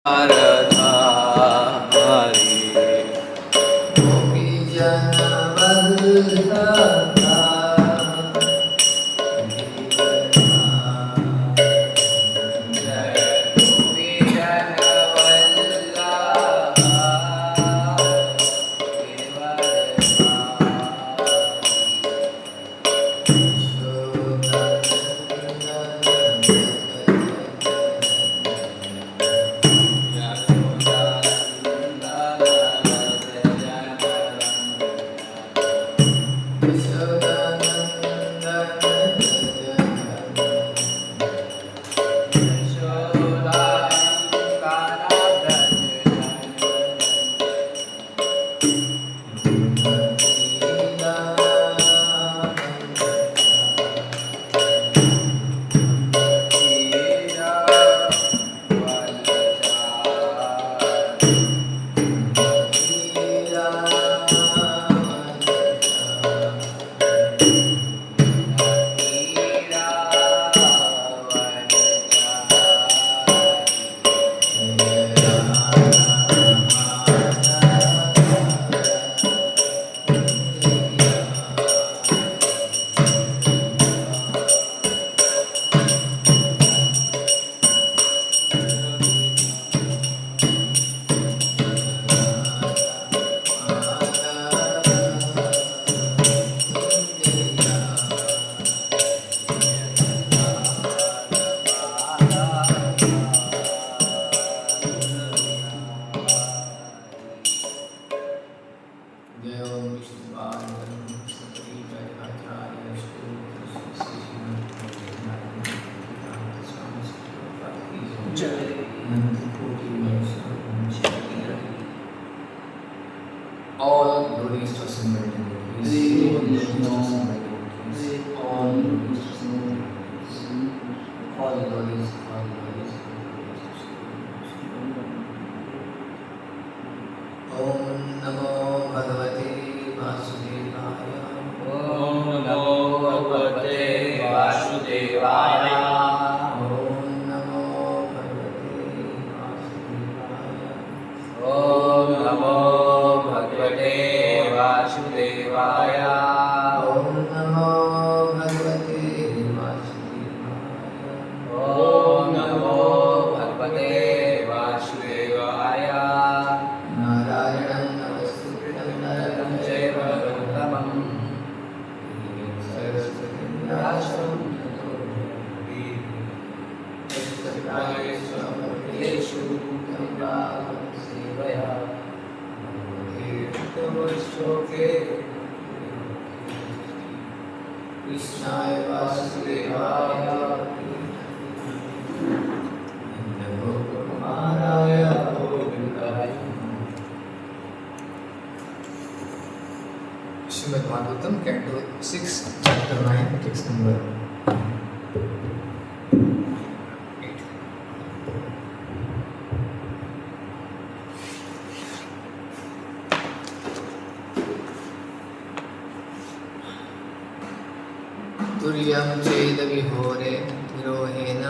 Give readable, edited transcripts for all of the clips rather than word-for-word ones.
All glories to Assembled devotees. All glories to Assembled devotees. All glories, all glories, all glories. Om Namo Bhagavate Vasudevaya. Om Namo Bhagavate Vasudevaya. Om Namo Bhagavate Vasudevaya. Om Namo Bhagavate Vasudevaya. Om Namo Bhagavate Vasudevaya. Om Namo Bhagavate Vasudevaya. Narayanam Namastutyam Naram Jaiva Uttamam. Saraswatim Vyasam Yeshu Sevaya. Krishnaya Vasudevaya Kumaraya Govindaya. Srimad Bhagavatam, Canto 6, Chapter 9, text number 8. तुर्यं चेद विहोरे विरोहेण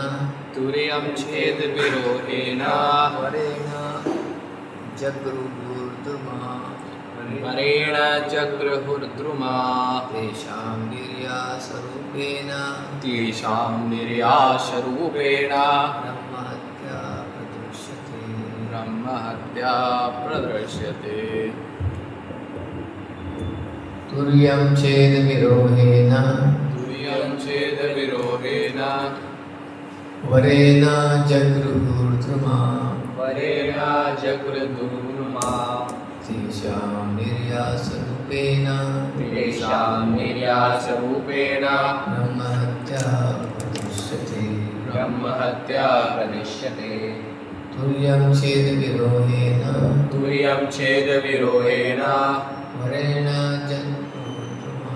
तुर्यं छेद विरोहेण वरेण जगृहुर्द्रुमा वरेण चक्रहुर्द्रुमा तेषां गिर्यासरूपेण तेषां निर्यासरूपेण ब्रह्महत्या प्रदृश्यते। ब्रह्महत्या प्रदृश्यते। तुर्यं चेद विरोहेण तुर्यं छेद विरोहेण वरेण जगृहुर्द्रुमा वरेण जगृहुर्द्रुमा तेषां निर्यासरूपेण तेषां निर्यासरूपेण ब्रह्महत्या प्रदृश्यते। ब्रह्महत्या प्रदृश्यते। तुर्यं चेद विरोहेण तुर्यं छेद विरोहेण वरेण जगृहुर्द्रुमा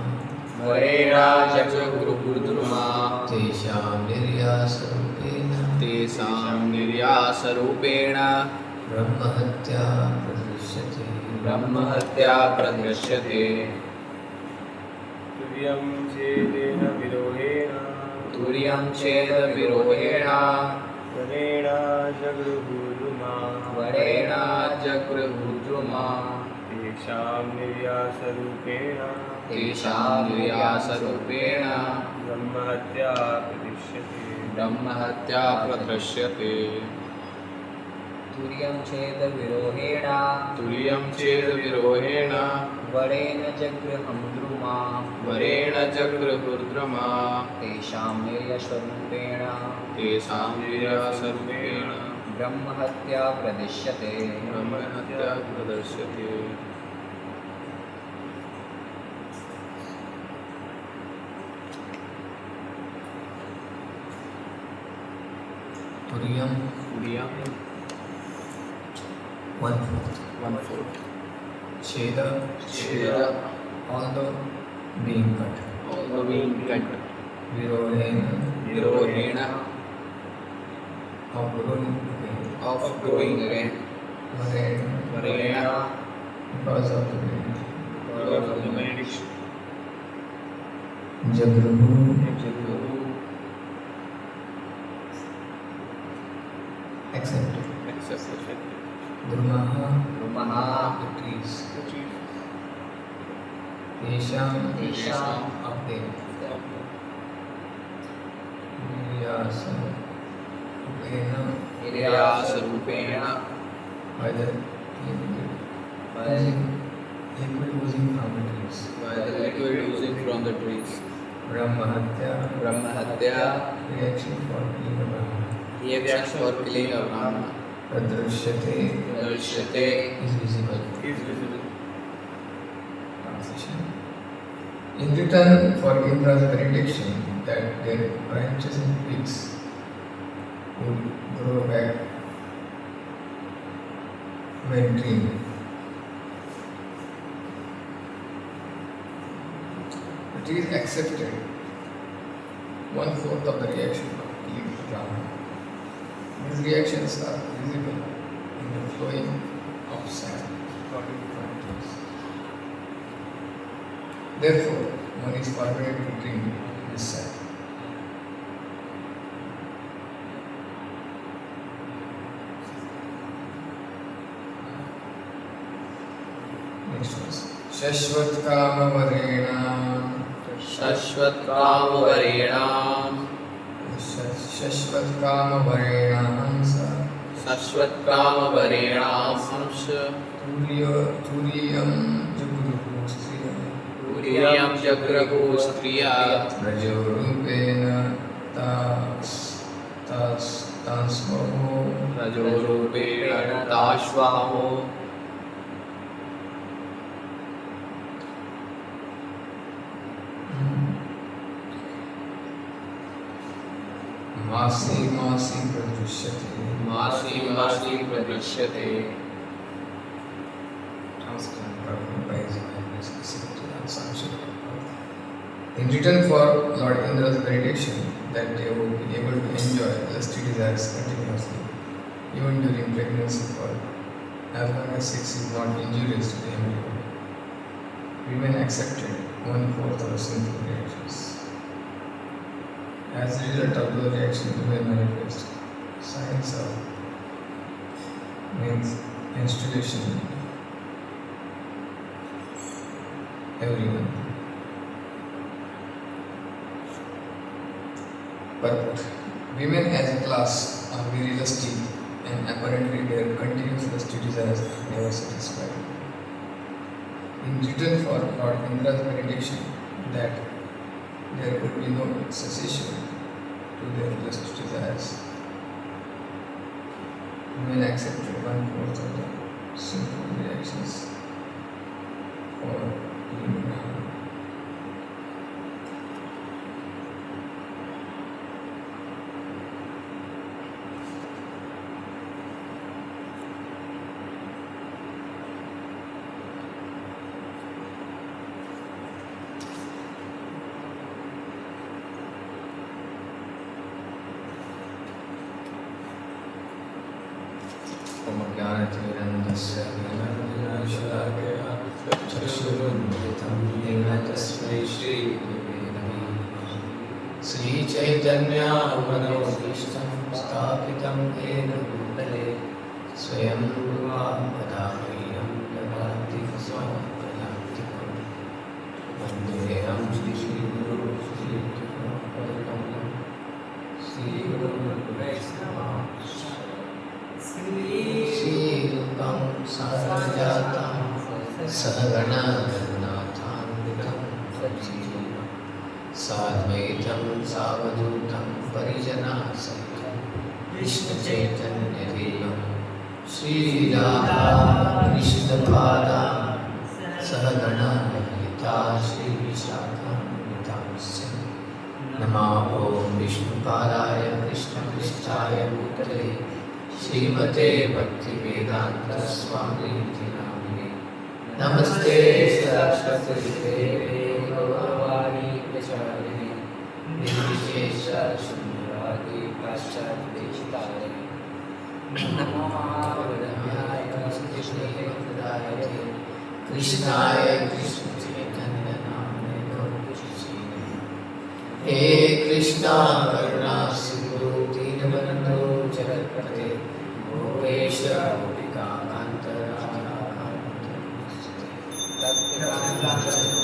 वरेण जगृहुर्द्रुमा तेषां निर्यासरूपेण तेषां निर्यासरूपेण ब्रह्महत्या प्रदृश्यते। ब्रह्महत्या प्रदृश्यते। तुर्यं चेदेन विरोहेण तुर्यं छेद विरोहेण वरेण जगृहुर्द्रुमा वरेणाजगृहुद्रुमा तेषां निर्यासरूपेण तेषां निर्यासरूपेण ब्रह्महत्या प्रतिष्यते ब्रह्महत्या प्रदृश्यते तुर्यं चेद विरोहेण तुल्यं चेद्विरोहेण वरेण जगृहं द्रुमा वरेण जगृहुर्द्रुमा तेषां निर्यस्वरूपेण तेषां निर्यासरूपेण ब्रह्महत्या प्रदिश्यते ब्रह्महत्या प्रदर्श्यते तुर्यम तुल्यं 1/4. 1/4 Cheda, Cheda, although being cut. although being cut Virohena, virohena of growing again. of growing again Varena, varena because of the wind. because of the benediction Jagruhu, Jagruhu accepted. accepted Drumaha, द्रुमः the trees. Tesham, Tesham, of them. Niryasa, Vena, निर्यासरूपेण by the liquid oozing from the trees. by the liquid oozing from the trees Brahmahatya, brahmahत्या reaction for killing a Brahmana. reaction for killing a brahmana Pradrishyate darshyate is visible. is visible. Translation. In return for Indra's benediction that their branches and twigs would grow back when green. The trees accepted 1/4 of the reaction of killing the Brahmana. These reactions are visible in the flowing of sand from trees. Therefore, one is forbidden to drink this sand. Next verse. Shashvat kama varena शाश्वत कामवरेणाम Shashvat kama varena hamsa शाश्वत कामवरेणाम हंस Turiyam jagruhu striya तुर्यं जग्रहु स्त्रिया Rajorupena tasvaho रजोरूपेण ताश्वाहो Masi masi pradrishyate. मासी मासी प्रदृश्यते In return for Lord Indra's benediction that they would be able to enjoy lusty desires continuously, even during pregnancy, for as long as sex is not injurious to the embryo, women accepted 1/4 of the sinful reactions. As a result of those reactions, women manifest signs of menstruation every month. But women as a class are very lusty, and apparently their continuous lusty desires are never satisfied. In return for Lord Indra's benediction that there would be no cessation to their lusty desires, women accepted 1/4 of the sinful reactions for being Brahman. ज्ञानतिमिरन्दस्य ज्ञानविनाशलाकया चक्षुरुन्मिलितं येन तस्मै श्रीगुरवे नमः। श्रीचैतन्यमनोभीष्टं स्थापितं येन भूतले स्वयं वदामह्यं ददाति स्वपदान्तिकं वन्देऽहं श्रीगुरुं श्रीरूपं सारजातं सहगणा रघुनाथान्वितं सजीवं साद्वैतं सावधूतं परिजनासहितं कृष्णचैतन्यदेवं श्रीराधा कृष्णपादा सहगणा ललिता श्रीविशाखान्वितांश्च नमो ॐ विष्णुपादाय कृष्णपृष्ठाय भूतले श्रीमते भक्तिवेदान्तस्वामीति नामिने नमस्ते सरस्वती देवे गौरवाणी प्रचारिणे निर्विशेषशून्यवादी पाश्चात्यदेशितारिणे नमो महावदनाय कृष्णदेवप्रदाय कृष्णाय कृष्णचैतन्यनाम्ने गौरवाणी हे कृष्णा करुणा सिंधु दीनबन्धो जगत्पते गोपेश गोपिका कान्त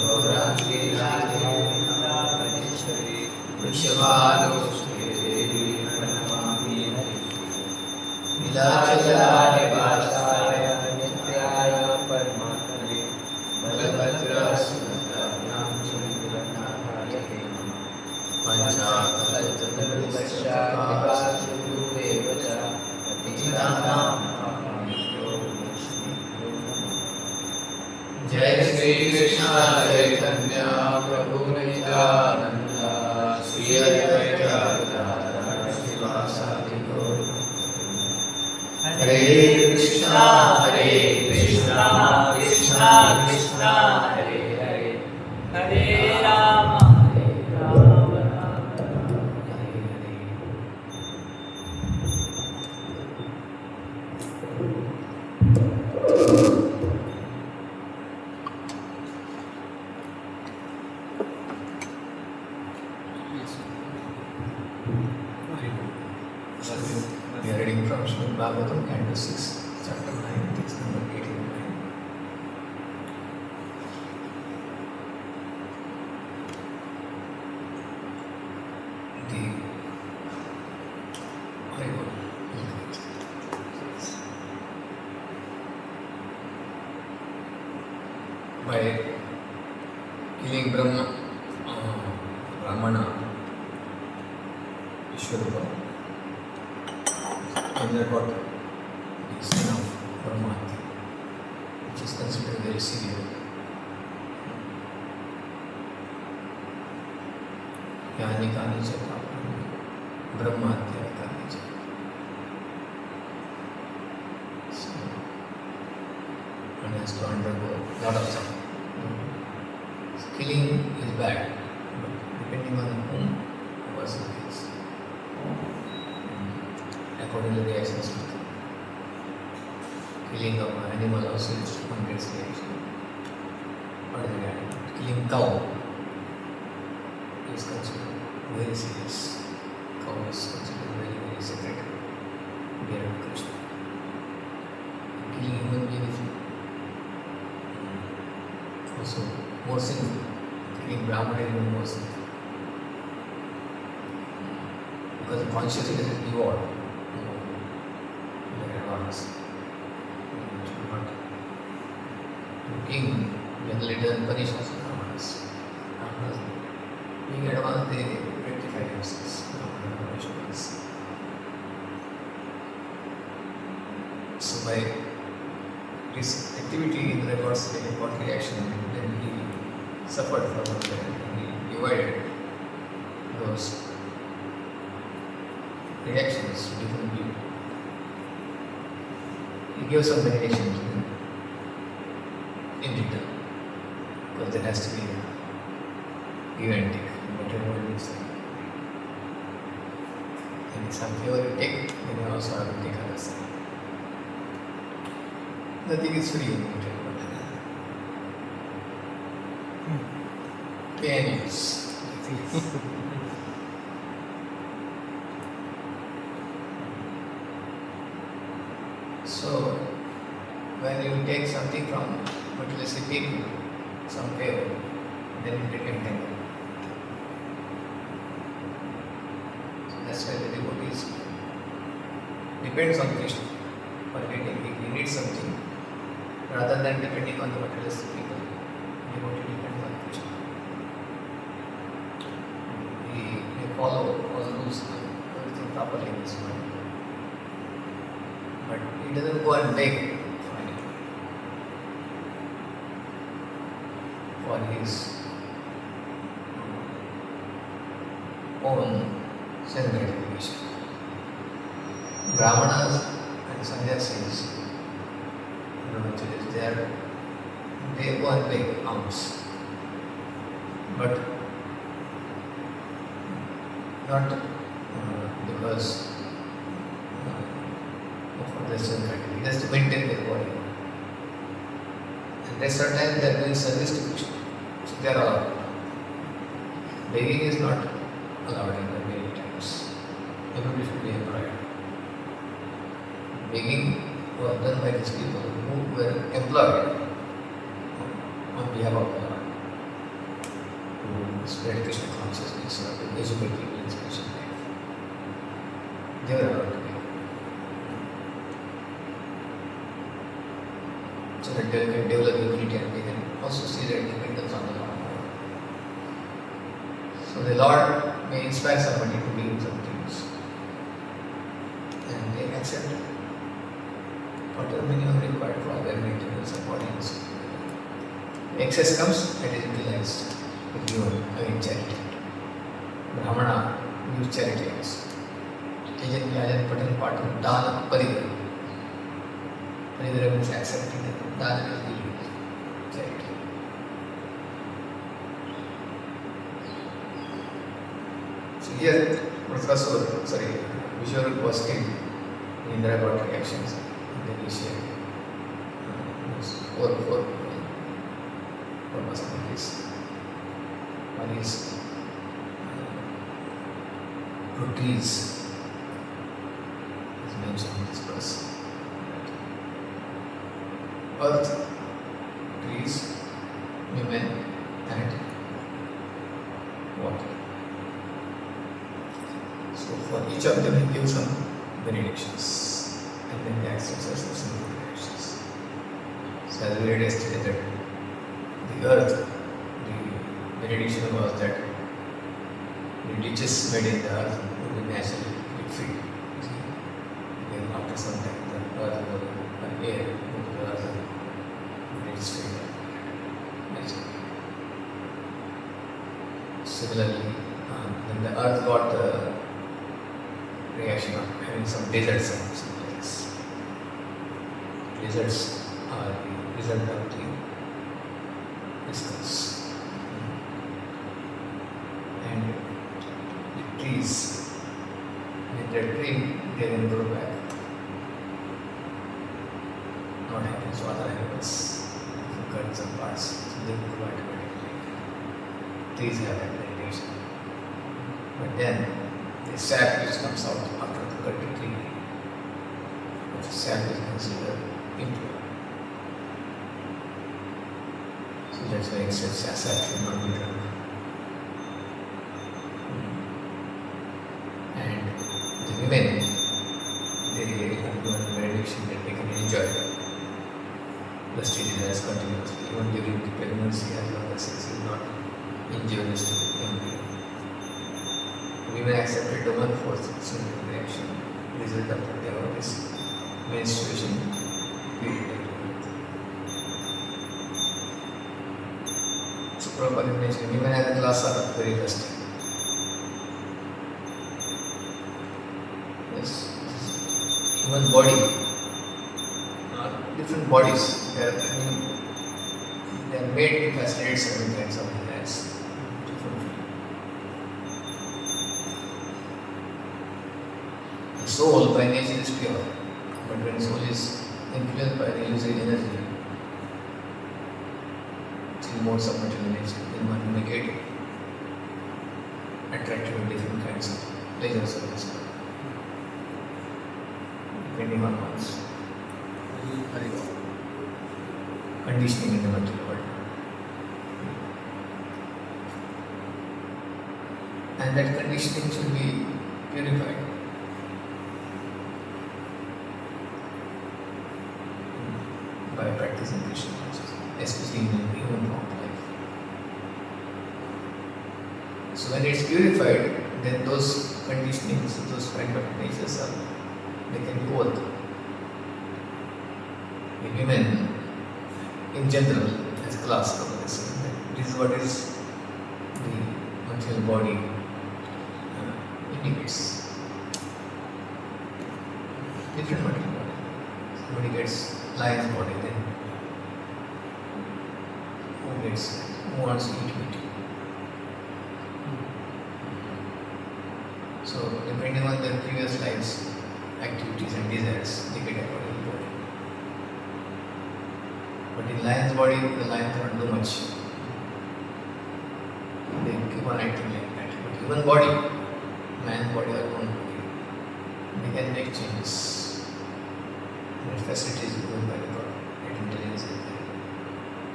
गौरांगे राधे वृषभेश्वरी वृषभानुसुते देवी प्रणमामि नीलाचलाय वासाय नित्याय परमात्मने बलभद्रसुभद्राभ्यां चन्द्रनाथाय पञ्चाकल्पतरुश्चाकृपासिन्धुरेव च पतितानां पावनेभ्यो वैष्णवेभ्यो नमः। जय श्री कृष्ण चैतन्य प्रभु नित्यानंद श्री अद्वैत गदाधर श्रीवासादि गौर भक्तवृंद। हरे Krishna Krishna Krishna Hare Hare Hare Ram We are reading from Srimad Bhagavatam, Canto 6, Chapter 9, text number 89. The by killing Brahma, Ramana, Vishwarupa, and they got the sin of Brahmati, which is considered very severe. यानी कानी च पापानि ब्रह्मात्या कानी च. So one has to undergo a lot of suffering. So killing is bad, but depending on whom a person kills, according to the reactions to it. Killing of an animal also is one gets reaction. What is the animal? Killing cow is considered very serious. Cow is considered very, very sacred. Dear Krishna. Killing human being is also more sinful. Killing Brahmana is even more sinful. Because the consciousness is reward. In advance. The king generally doesn't punish us Brahmanas. Being advanced, they rectify themselves. So by this activity in the records, they got reaction, then he suffered from it, he divided those reactions to different people. He gave some meditation to them in return, because there has to be a give and take, whatever it is. And some favor you take, then you also have to take others. Nothing is free in it. Pain is. So, when you take something from materialistic people, some favor, then you get entangled. So that's why the devotees depends on Krishna for getting. If he needs something, rather than depending on the materialistic people, devotee depends on Krishna. He follow all the rules, everything properly in his mind. But he doesn't go and beg for anything. For his own sense gratification. Brahmanas and sannyasis, they go and beg alms. But not because of their sense gratification, just to maintain their body. And rest of the time they are doing service to Krishna. So they are allowed. Begging is not allowed in the many times. Everybody should be employed. Begging was done by these people who were employed on behalf of the Lord to spread Krishna consciousness or to educate people in spiritual life. They were allowed to beg. So that they can develop unity and they can also see their dependence on the Lord. So the Lord may inspire somebody to do some things and they accept it. Whatever minimum required for their maintenance of body and soul. Excess comes and is utilized with given charity. Brahmana use charity also. Ajan Vyajan Patan Patan Dana Parigara. Parigara means accepting it. Dana is giving charity. So here, Vishwarup was killed. Indra got reactions. Then he shared four possibilities. One is trees is mentioned in this verse. Earth, trees, women, and water. So for each of them he gives some benedictions. And then the actions are subsequent actions. So as we read yesterday that the earth, the benediction was that the ditches made in the earth would be naturally free. Then after some time the earth will an air into the earth and it's free naturally. Similarly, when the earth got the reaction of having some deserts and some lakes. Deserts are the result of the distance. And the trees, with their tree, they will grow back. Not happens to other animals. If you cut some parts, so they will grow automatically. Trees have that meditation. But then, the sap which comes out after the cut the tree, the sap is considered impure. So that's why excess sap should not be drunk. And the women, they are given benediction that they can enjoy lusty desires continuously, even during the pregnancy as long as sex is not injurious to the young being. Women accepted the 1/4 single reaction, result of their always menstruation period. So Prabhupada mentioned women as a class are very lusty. Yes, human body, different bodies, they are made to facilitate certain kinds of desires. The soul by nature is pure, but when soul is influenced by the illusory energy, three modes of material nature, then one may get attracted to different kinds of pleasures of this world, depending on one's conditioning in the material world. And that conditioning should be purified. By practicing Krishna consciousness, especially in human form life. So when it's purified, then those conditionings, those kind of natures are, they can be overcome. The women, in general, as class progress, this is what is the material body indicates. Different material body. Somebody gets lion's body, then who wants to eat meat? So depending on their previous lives, activities and desires, they get according to body. But in lion's body, the lion cannot do much. They keep on acting like that. But human body, man's body or human body, they can make changes. And facility is given by the God, that intelligence is there.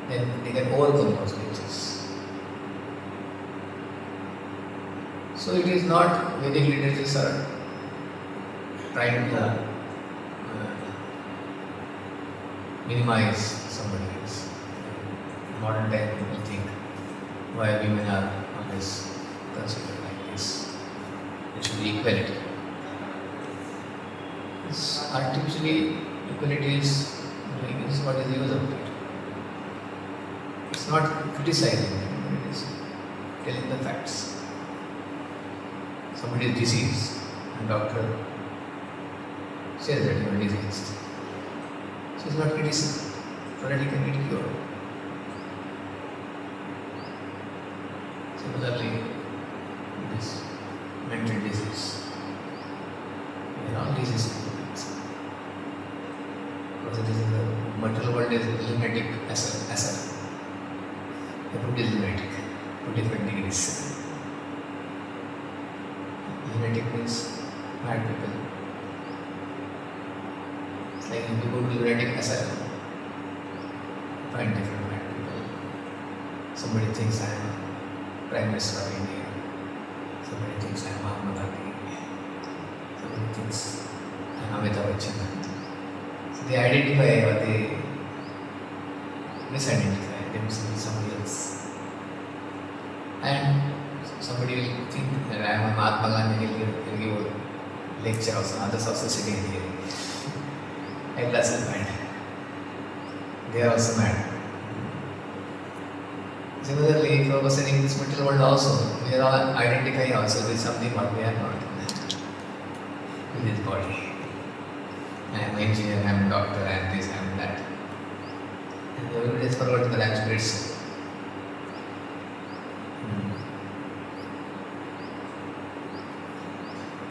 Then they can overcome those natures. So it is not Vedic literatures are trying to minimize somebody else. Modern time people think why women are always considered like this. It should be equality. It's artificially equality is doing is what is the use of it. It's not criticizing them, but it is telling the facts. Somebody is diseased and doctor says that you are diseased. So it's not criticism, so that he can get cured. Similarly, this mental disease. We are all diseases. Because this is the material world is lunatic asylum. Everybody is lunatic to different degrees. Lunatic means mad people. It's like if you go to lunatic asylum, find different mad people. Somebody thinks I am a Prime Minister of India. Somebody thinks I am Mahatma Gandhi. Somebody thinks I am Amitabh Bachchan. So they identify or they misidentify themselves with somebody else. And somebody will think that I am a Mahatma Gandhi, he'll give a lecture also, others also sitting here. Everyone is mad. They are also mad. Similarly, if I was saying this material world also, we are all identifying ourselves with something what we are not. With this body. I am an engineer, I am a doctor, I am this, I am that. And everybody has forgotten that I am spirit soul.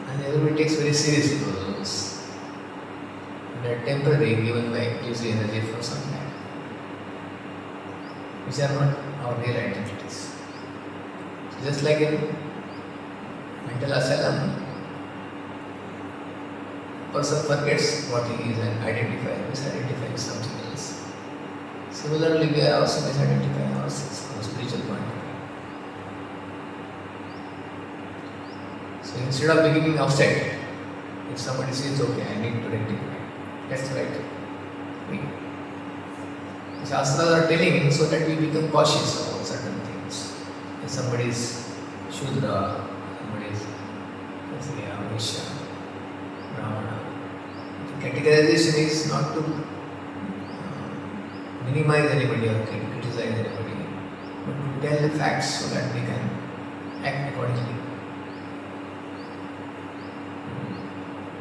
And everybody takes very seriously those roles. They are temporary, given by using energy for some time. Which are not our real identities. So just like in mental asylum, person forgets what he is and misidentifying something else. Similarly, we are also misidentifying ourselves from a spiritual point of view. So instead of beginning upset, if somebody says, okay, I need to rectify, that's right. The Shastras are telling so that we become cautious about certain things. If somebody is Shudra, somebody is Kshatriya, Vaishya, Brahmana. The categorization is not to minimize anybody or criticize anybody, but to tell the facts so that we can act accordingly.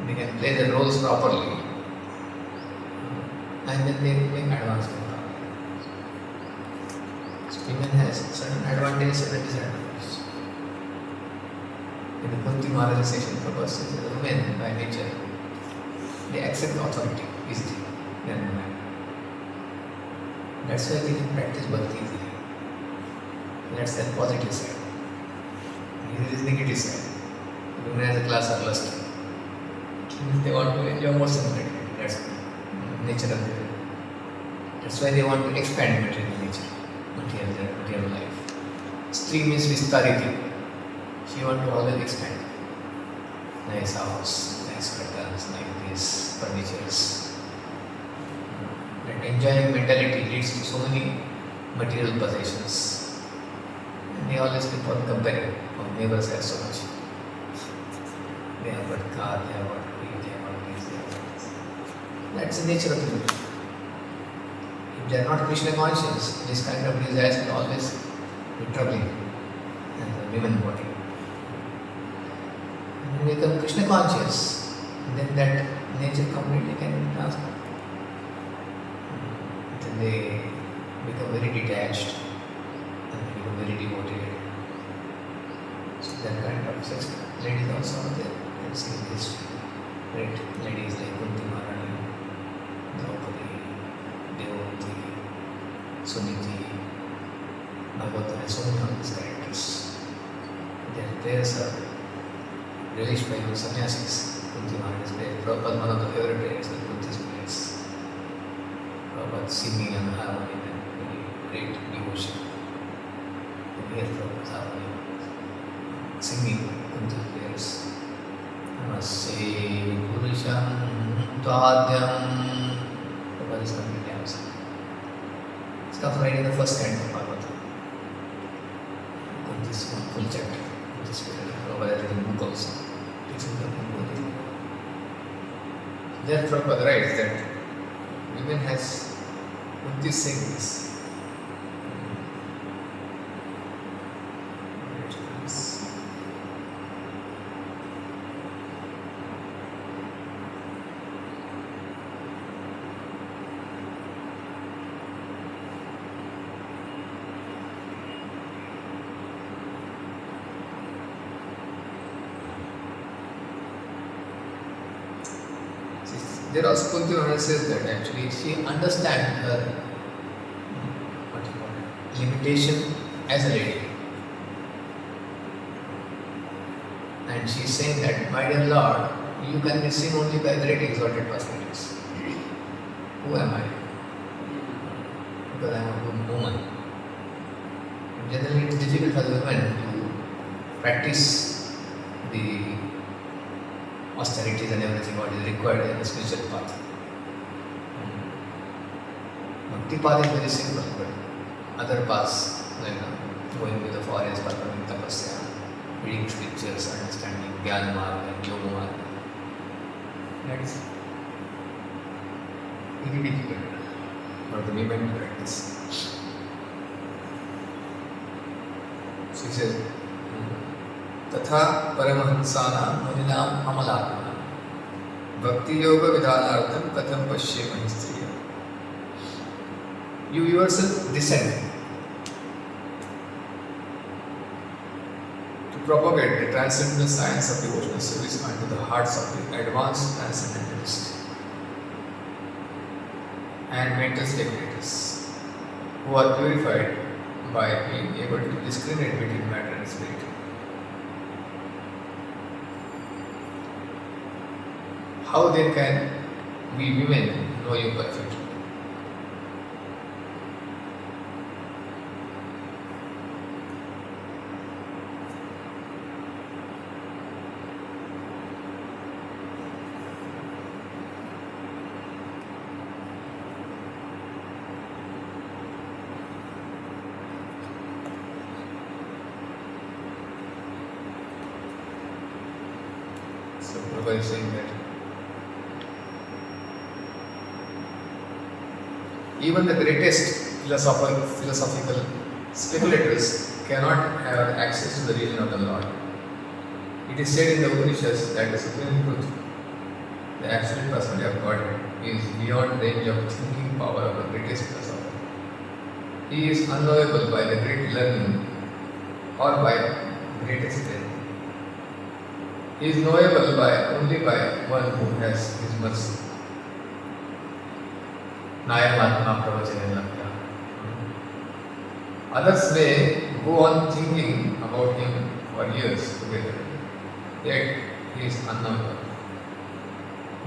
They can play the roles properly, and then they make advancement. So women has certain advantages and disadvantages. In the Kunti moralization purposes, the women by nature, they accept authority easily than men. That's why they can practice bhakti easily. That's the positive side. Here is negative side. Women as a class are lusty. They want to enjoy more sensuality. That's nature of That's why they want to expand material nature, material life. Stri means vistariti. She wants to always expand. Nice house, nice curtains, like these furnitures. That enjoying mentality leads to so many material possessions. And they always keep on comparing. Our neighbors have so much. They have got car, they have got green, they have got this, they have got this. That's the nature of the world. If they are not Krishna conscious, this kind of desires will always be troubling in the women body. When we become Krishna conscious, then that nature completely can be transformed. Then they become very detached and they become very devoted. So that kind of such ladies also are there. You can see in history. Great ladies like Kunti Maharani, Draupadi, Devavati, Suniti, Bhagavata, and so many of these characters. Their prayers are relished by your sannyasis. Kunti Maharani's prayer. Prabhupada, one of the favorite prayers is Kunti's prayers. Prabhupada singing and harmony and very great devotion. You hear Prabhupada's harmony singing Kunti's prayers. Namaste Purusham Tvadyam. Prabhupada is completely absent. It's comes right in the first canto of Bhagavatam. Kunti's one full chapter. Kunti's prayer. Prabhupada has written a book also. There Prabhupada writes that women has Kunti sing this. There also Kunti Maharani says that actually she understands her what you call it, limitation as a lady. And she is saying that, my dear Lord, you can be seen only by great exalted personalities. Who am I? Because I am a good woman. Generally it is difficult for the women to practice the austerities and everything what is required in the spiritual path. Bhakti path is very simple, but other paths like going to the forest, performing tapasya, reading scriptures, understanding Jnana Marga and Yoga Marga, that is very difficult for the women to practice. So he says, तथा परमहंसानां मुनीनां अमलात्मनां भक्ति योग विधानार्थं कथं पश्येमहि स्त्रियः. You yourself descend to propagate the transcendental science of devotional service unto the hearts of the advanced transcendentalists and mental speculators who are purified by being able to discriminate between matter and spirit. How then can we women know you perfectly? So Prabhupada is saying that even the greatest philosophical speculators cannot have access to the region of the Lord. It is said in the Upanishads that the Supreme Truth, the absolute personality of God, is beyond range of thinking power of the greatest philosopher. He is unknowable by the great learning or by greatest strength. He is knowable only by one who has his mercy. Nayamatma pravachane lakya. Others may go on thinking about him for years together, yet he is unknowable.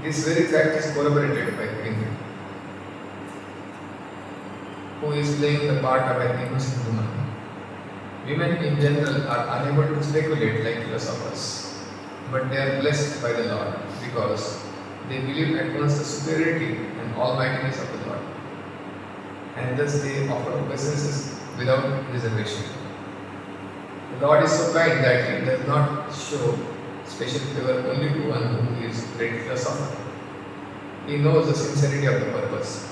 This very fact is corroborated by Pindri. who is playing the part of an innocent woman. Women in general are unable to speculate like philosophers, but they are blessed by the Lord because they believe at once the superiority and almightiness of the Lord, and thus they offer obeisances without reservation. The Lord is so kind that He does not show special favor only to one who is a great philosopher. He knows the sincerity of the purpose.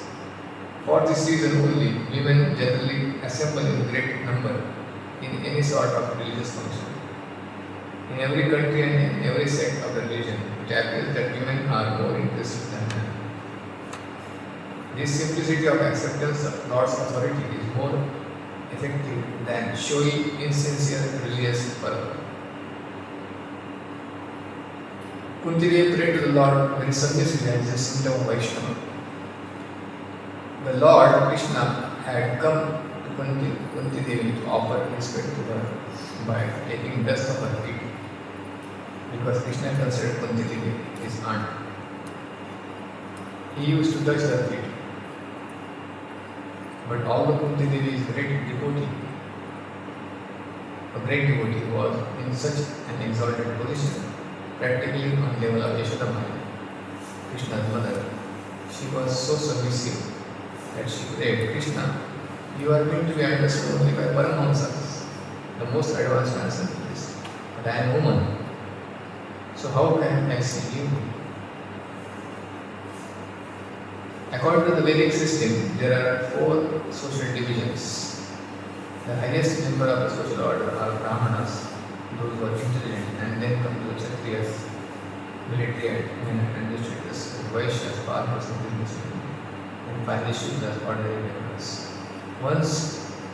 For this reason only, women generally assemble in great number in any sort of religious function. In every country and in every sect of the religion, it appears that women are more interested than men. This simplicity of acceptance of Lord's authority is more effective than showing insincere religious fervor. Kunti Devi prayed to the Lord very submissively as a symptom of Vaishnava. The Lord Krishna had come to Kunti Devi to offer respect to her by taking dust of her feet, because Krishna considered Kunti Devi his aunt. He used to touch her feet. But although Kunti Devi is a great devotee was in such an exalted position, practically on level of Yashoda Maya, Krishna's mother, she was so submissive that she prayed, Krishna, you are going to be understood only by Paramahamsas, the most advanced transcendentalists, but I am a woman. So how can I see you? According to the Vedic system, there are 4 social divisions. The highest member of the social order are Brahmanas, those who are intelligent, and then come to the Kshatriyas, military men and administrators, Vaishyas, farmers and businessmen, and finally Shudras, ordinary members. One's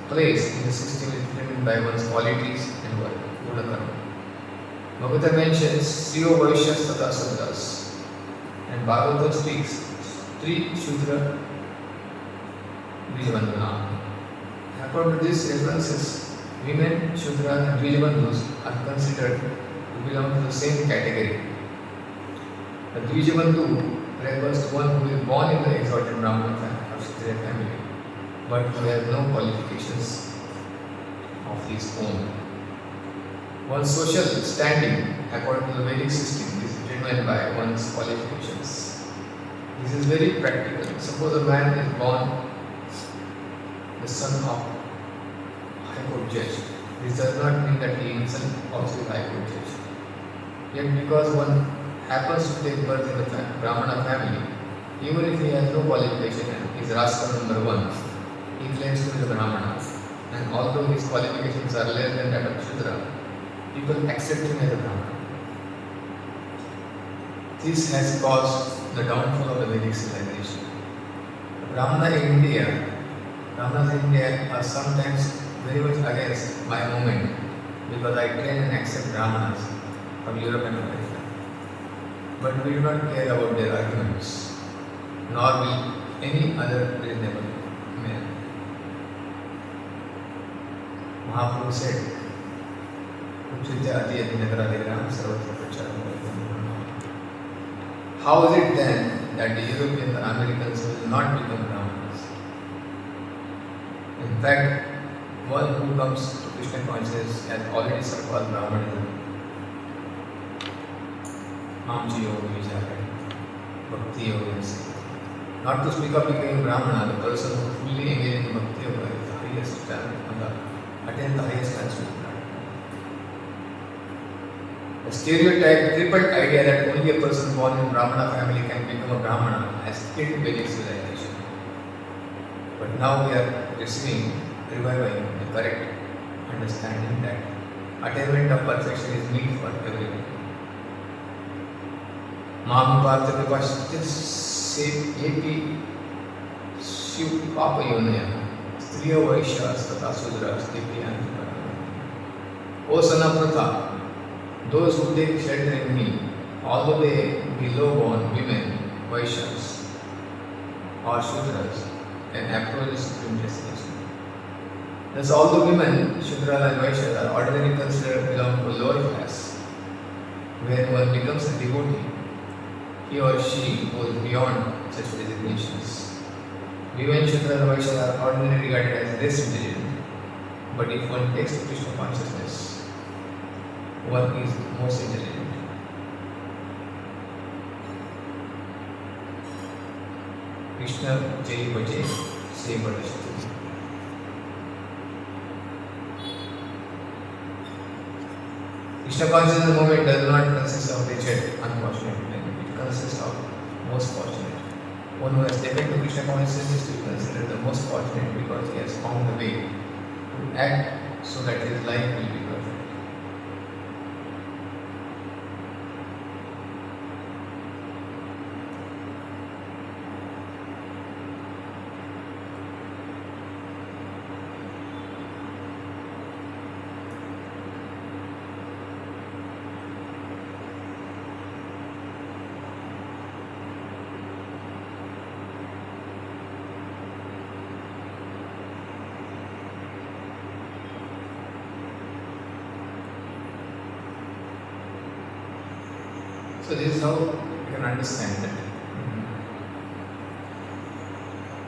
place in the system is determined by one's qualities and work, Guna Karma. Bhagavata mentions Sriyo Vaishyas Tata Sudras, and Bhagavatam speaks Tri Shudra Dvijabandhana. According to these references, women, Shudras and Dvijabandhus are considered to belong to the same category. The Dvijabandhu refers to one who is born in the exalted Brahmana family or Kshatriya family, but who has no qualifications of his own. One's social standing, according to the Vedic system, is determined by one's qualifications. This is very practical. Suppose a man is born the son of High Court judge. This does not mean that he himself also is High Court judge. Yet because one happens to take birth in the Brahmana family, even if he has no qualification and is Rascal number 1, he claims to be the Brahmana. And although his qualifications are less than that of Shudra, people accept him as a Brahmana. This has caused the downfall of the Vedic civilization. The Brahmanas in India are sometimes very much against my movement because I train and accept Brahmanas from Europe and America. But we do not care about their arguments, nor will any other reasonable man. Mahaprabhu said, how is it then that the Europeans and Americans will not become Brahmanas? In fact, one who comes to Krishna consciousness has already surpassed Brahmanism. Mamji Yoga Vichara, Bhakti Yoga. Not to speak of becoming Brahmana, the person who fully engages in Bhakti Yoga is the highest standard, attains the highest standard. The stereotype, crippled idea that only a person born in Brahmana family can become a Brahmana has killed Vedic civilization. But now we are reviving the correct understanding that attainment of perfection is needed for everyone. Mahabharata Vipashtit Epi Shiv Papa Yonaya Striya Vaishyas Tata Sudras Devi. O son of Pratha, those who take shelter in me, although they be low-born women, Vaishyas or Shudras, can approach the supreme destination. Thus, although women, Shudras and Vaishyas are ordinarily considered belong to a lower class, when one becomes a devotee, he or she goes beyond such designations. Women, Shudra and Vaishyas are ordinarily regarded as less intelligent, but if one takes to Krishna consciousness, one is most intelligent. Krishna Jai Bhaje Se Bhadashti. Krishna consciousness movement does not consist of wretched, unfortunate men. It consists of most fortunate. One who has taken to Krishna consciousness is to be considered the most fortunate because he has found the way to act so that his life will be perfect. So this is how you can understand that.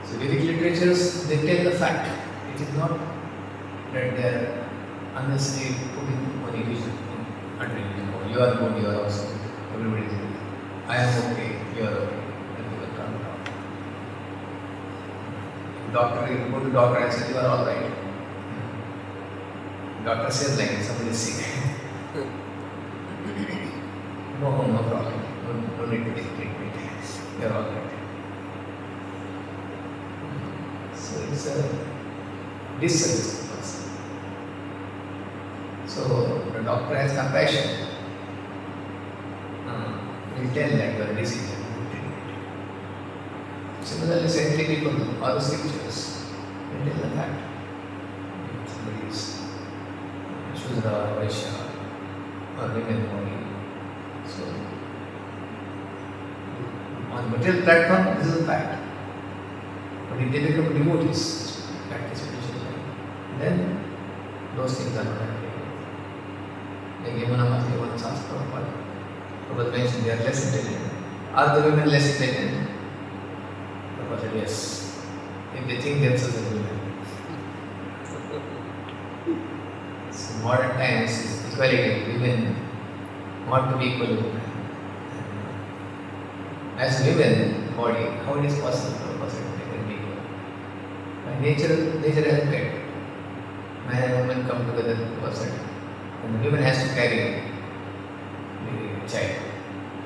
So Vedic literatures, they tell the fact. It is not that they are unnecessarily putting one illusion in. You are good, you are awesome. Everybody is good. I am okay, you are okay. And people turn around. Doctor, you go to doctor and say you are all right. Doctor says like somebody is sick. No problem. No need to take treatment. You're all right. So it's a disservice to the person. So the doctor has compassion. Will tell that you are diseased and good treatment. Similarly, saintly people, all the scriptures, they tell the fact. Somebody is Shudra or Vaishya or women only. So, on material platform, this is a fact. But if they become devotees, practice spiritual life, then those things are not happening. Like Yamuna Mati, one Shastra, Prabhupada mentioned they are less intelligent. Are the women less intelligent? Prabhupada said yes. If they think themselves as women. So modern times is equality. Women want to be equal to men. As women body, how it is possible for a person to be equal? By nature has made. Man and woman come together for a second. And the woman has to carry the child.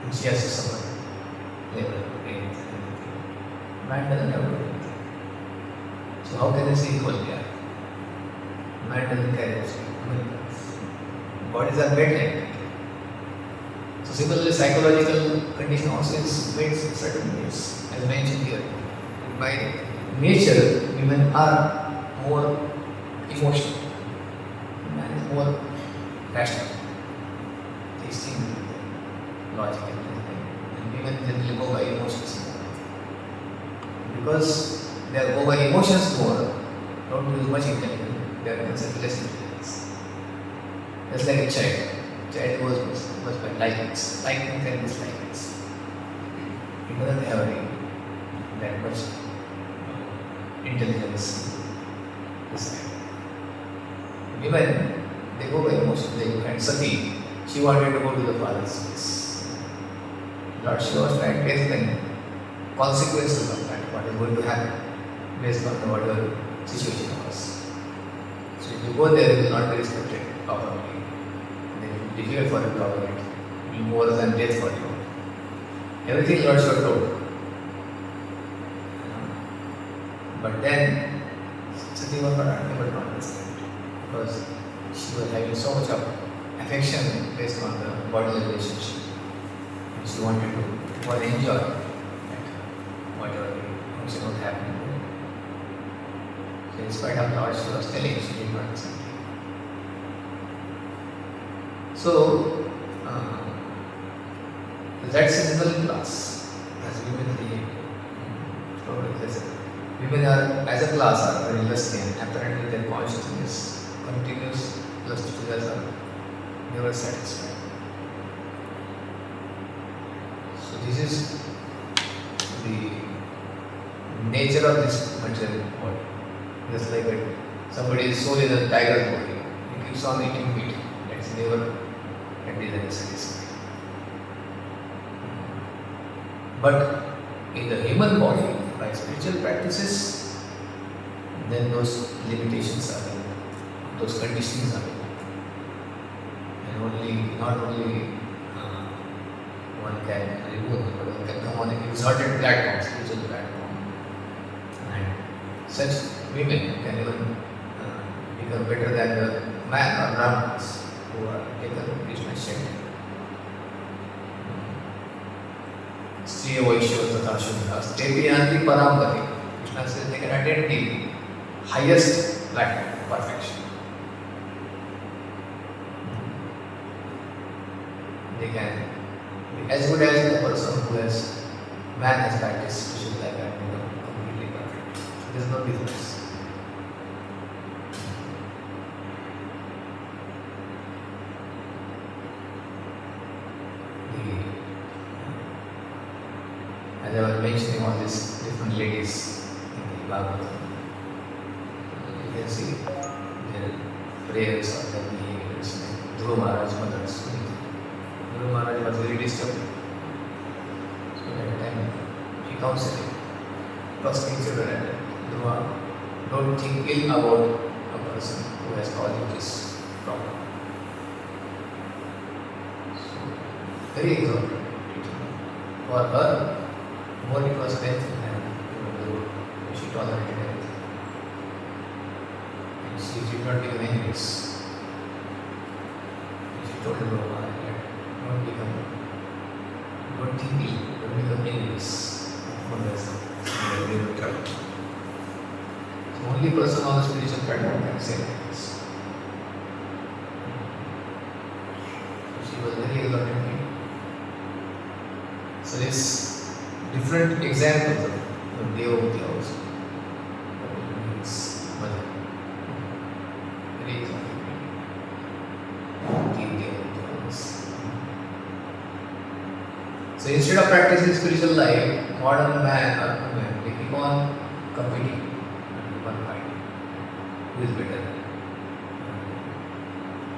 And she has to suffer labor, pain, and everything. Man doesn't have to do anything. So how can they say equal here? Man doesn't carry this. Bodies are made like that. So similarly, psychological condition also is made in certain ways, as mentioned here. By nature, women are more emotional. Man is more rational. They see logic and everything. And women generally go by emotions more. Because they go by emotions more, don't use much intelligence, they are considered less intelligence. Just like a child. Child goes by likings and dislikings. He doesn't have that much intelligence this time. Women, they go by emotion. They had Sati, she wanted to go to the father's place. Lord Shiva was trying based on consequences of that, what is going to happen based on whatever situation was. So if you go there, you will not be respected properly. Difficult for you to tolerate, will be more than death for you. Everything Lord Shiva told. But then, Sati was not able to understand because she was having so much of affection based on the bodily relationship. And she wanted to enjoy that, whatever function was happening. So, in spite of Lord Shiva was telling, she did not understand. So, that's a middle class as women behave. Women are, as a class, are very lusty and apparently their consciousness continues lust together are never satisfied. So this is the nature of this material body. Just like somebody's soul is a tiger's body. He keeps on eating meat. That's never and is satisfied. But in the human body, by spiritual practices, then those limitations are there, those conditionings are there. And not only one can remove them, but one can come on an exalted platform, spiritual platform. And such women can even become better than the man or Brahmanas who are taken Krishna's shelter. Striya Vaishya Tata Shudras, Tepi Anti Paramgati. Krishna says they can attain the highest platform of perfection. They can be as good as the person who has man has practiced spiritual life and become completely perfect. There is no difference. As I was mentioning all these different ladies in the Bhagavatam, you can see their prayers or their behaviors. Dhruva Maharaj, Mother Sunita. Dhruva Maharaj was very disturbed. So at the time she counseled him. First thing she said, Dhruva, don't think ill about a person who has caused you this problem. So, very exalted. For her, more it was painful than she tolerated everything. And she did not become enemies. She told Dhruva Maharaj, don't think ill, don't become enemies. They will trouble. The only person on the spiritual platform can say like this. So she was very exalted. So this different examples of Devavati also. His mother. Very exalted. Devavati also. So instead of practicing spiritual life, modern man or woman, they keep on competing and one fight. Who is better?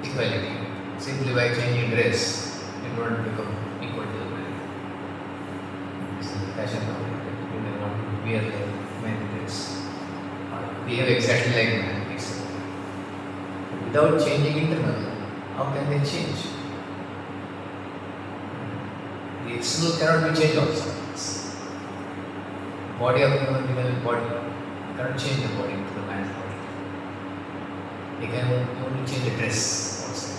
Equality. Simply by changing dress, in order to become equal to the man. This is the fashion now. Women want to wear the man dress or behave exactly like man. Etc. Without changing internal, how can they change? The external cannot be changed also. Body of human being body cannot change the body to the man's body. They can only change the dress also.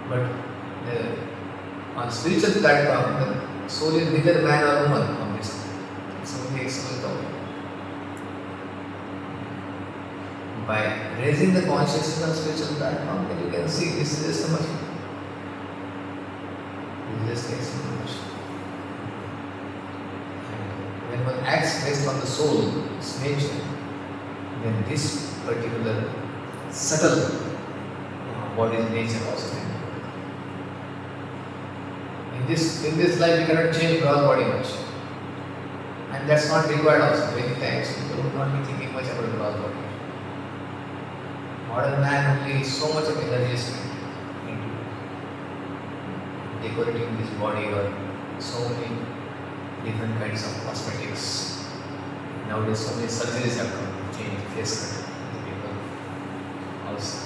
But on spiritual platform, the soul is neither man or woman on this earth. It's only external power. By raising the consciousness on spiritual platform, then you can see this is just a machine. This is just external machine. When one acts based on the soul, its nature, then this particular subtle body's nature also can. In this life, we cannot change gross body much, and that's not required also. Many times people would not be thinking much about gross body. Modern man only so much of energy is spent into decorating this body or so many different kinds of cosmetics. Nowadays, so many surgeries have come to change face cut. People also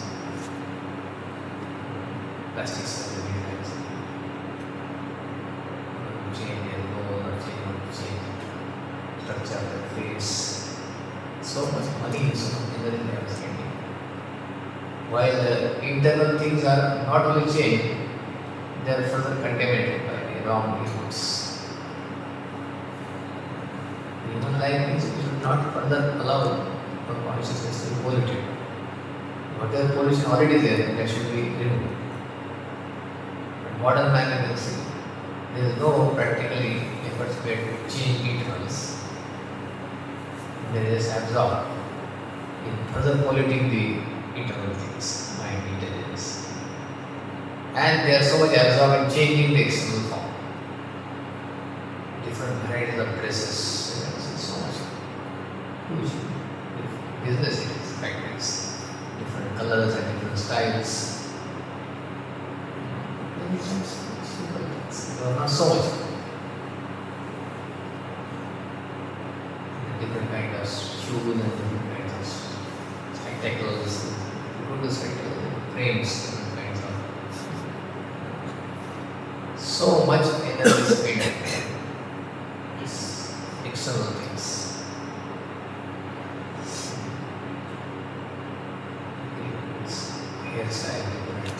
plastic surgery types. Change their bone or change structure of their face. So much money, so much energy they are spending. While the internal things are not only changed, they are further contaminated by the wrong inputs. Human life means we should not further allow our consciousness to be polluted. Whatever pollution already there, that should be removed. But modern man, you can see, there is no practically efforts made to change internals. They just absorb in further polluting the internal things, mind, intelligence. And they are so much absorbed in changing the external form. Different varieties of dresses, huge businesses, factories, different colors and different styles. Maybe some simple things, not so much. Different kind of shoes and different kinds of spectacles, good spectacles, frames, different kinds of. So much energy spent on these external things. Hairstyle, different.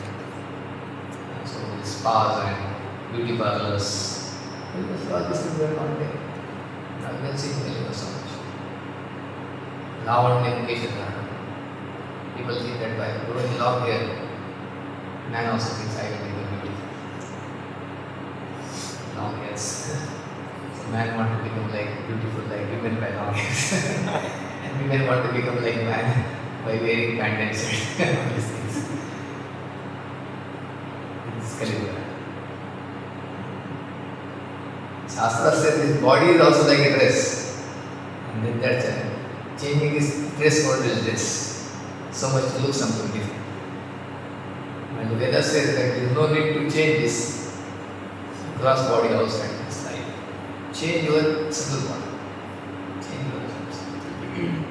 So spas and beauty parlors. Because all these things were not there. Now you can see in so much. Now and education, people think that by growing long hair, man also thinks I will become beautiful. Long hairs. So man want to become like beautiful like women by long hairs. And women want to become like man by wearing pendants and all these things. It's Kaliyuga. Shastra says this body is also like a dress. And then that's changing his dress for this dress. So much to look something different. And the Vedas says that there is no need to change this gross body outside this life. Change your subtle body. Change your subtle.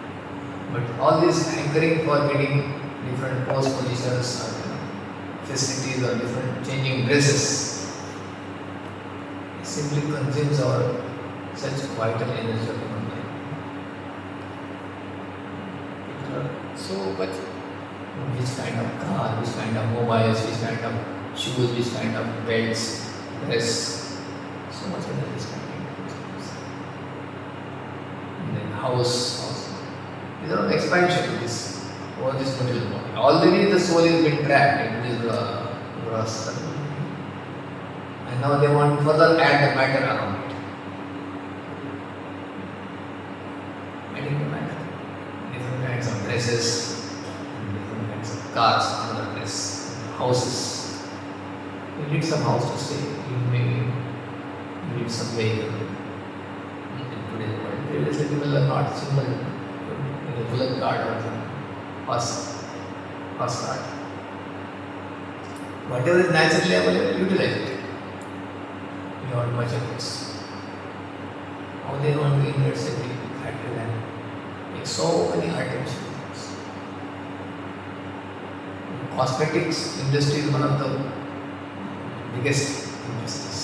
But all this hankering for getting different pose positions or facilities or different changing dresses simply consumes our such vital energy of human life. So much, which kind of car, which kind of mobiles, which kind of shoes, which kind of belts, dress, so much energy is spending. And then house also. These are all expansion to this, over this material body. Already the soul has been trapped in this gross circle. And now they want to further add the matter around it. Adding the matter. Different kinds of dresses, and different kinds of cars, another dress, houses. You need some house to stay. You need some vehicle. In today's world, previously people are not simple. A bullock cart or horse cart. Whatever is naturally available, utilize it. Without much efforts. How they want to invest every factory and make so many artificial things. Cosmetics industry is one of the biggest industries.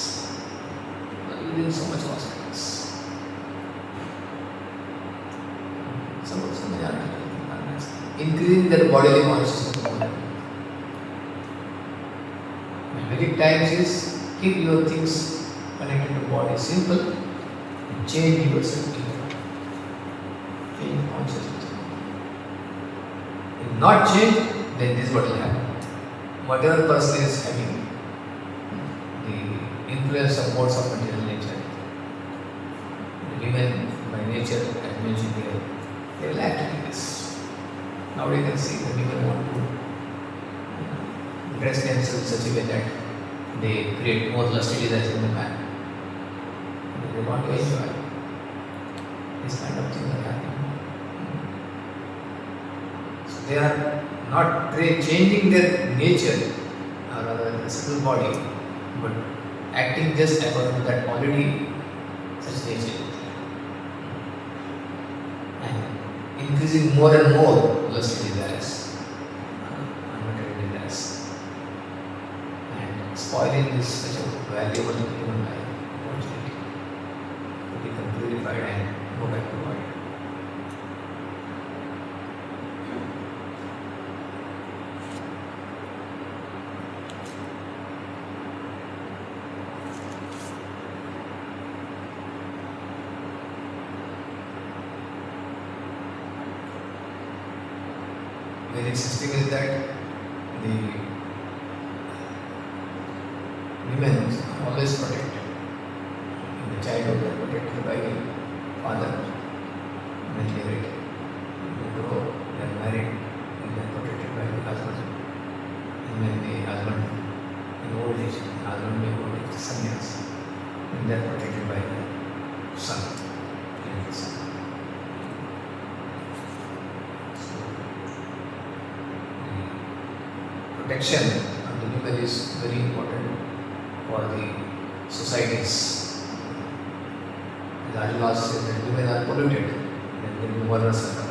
Using so much cosmetics. So many artificial things. Increasing their bodily consciousness. Many times is keep your things connected to body simple, change yourself deeper. Change consciousness. If not change, then this is what will happen. Whatever person is having the influence of modes of material nature, the women by nature, as mentioned here, they will act like this. Now you can see the women want to dress themselves in such a way that they create more lusty desires in the man. And they want to enjoy. This kind of things are happening. So they are not changing their nature, or rather the subtle body, but acting just according to that already such nature. And increasing more and more lusty desires, unmaternal desires. Spoiling this such a valuable human life opportunity to become purified and go back to God. Very interesting is that the women are always protected. In the childhood, they are protected by the father. When they grow, they are married, and they are protected by the husband. And when the husband, in old age, husband may old age, sannyas, and they are protected by the son. protection of the women is very important for the societies. The laws say that women are polluted, then there will be Varna Sarkar.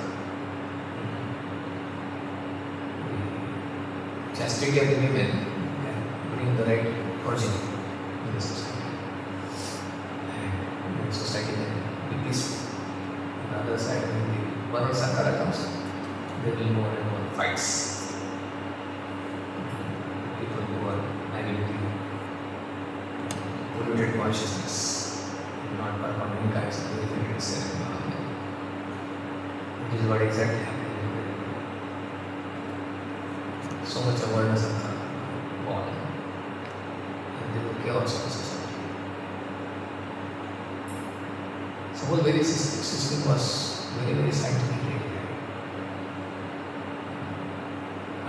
The chastity of the women can bring the right progeny in the society. And the society can be peaceful. On the other side, when the Varna Sarkar comes, there will be more and more fights. People who are having the polluted consciousness, not performing kinds of related ceremony. It is what exactly happening. So much awareness of the ball, and there will chaos of the society. So whole very system was very scientifically carried.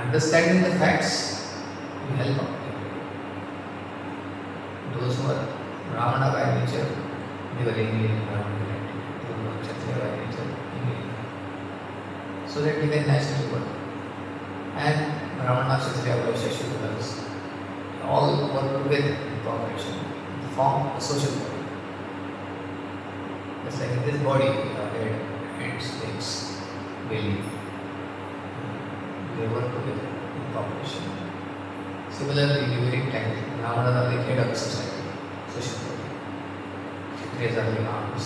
Understanding the facts will help out. Those who are Brahmana by nature, they were engaged in Brahmana activity. Those who are Kshatriya by nature, engaged. So that we can naturally work. And Brahmana, Kshatriya, Vaishya, Shudras, all work together in cooperation to form a social body. Just like in this body, we have head, hands, legs, belly. They work together in cooperation. Similarly, during time, Brahmanas are the head of the society, social body. Kshatriyas are the arms,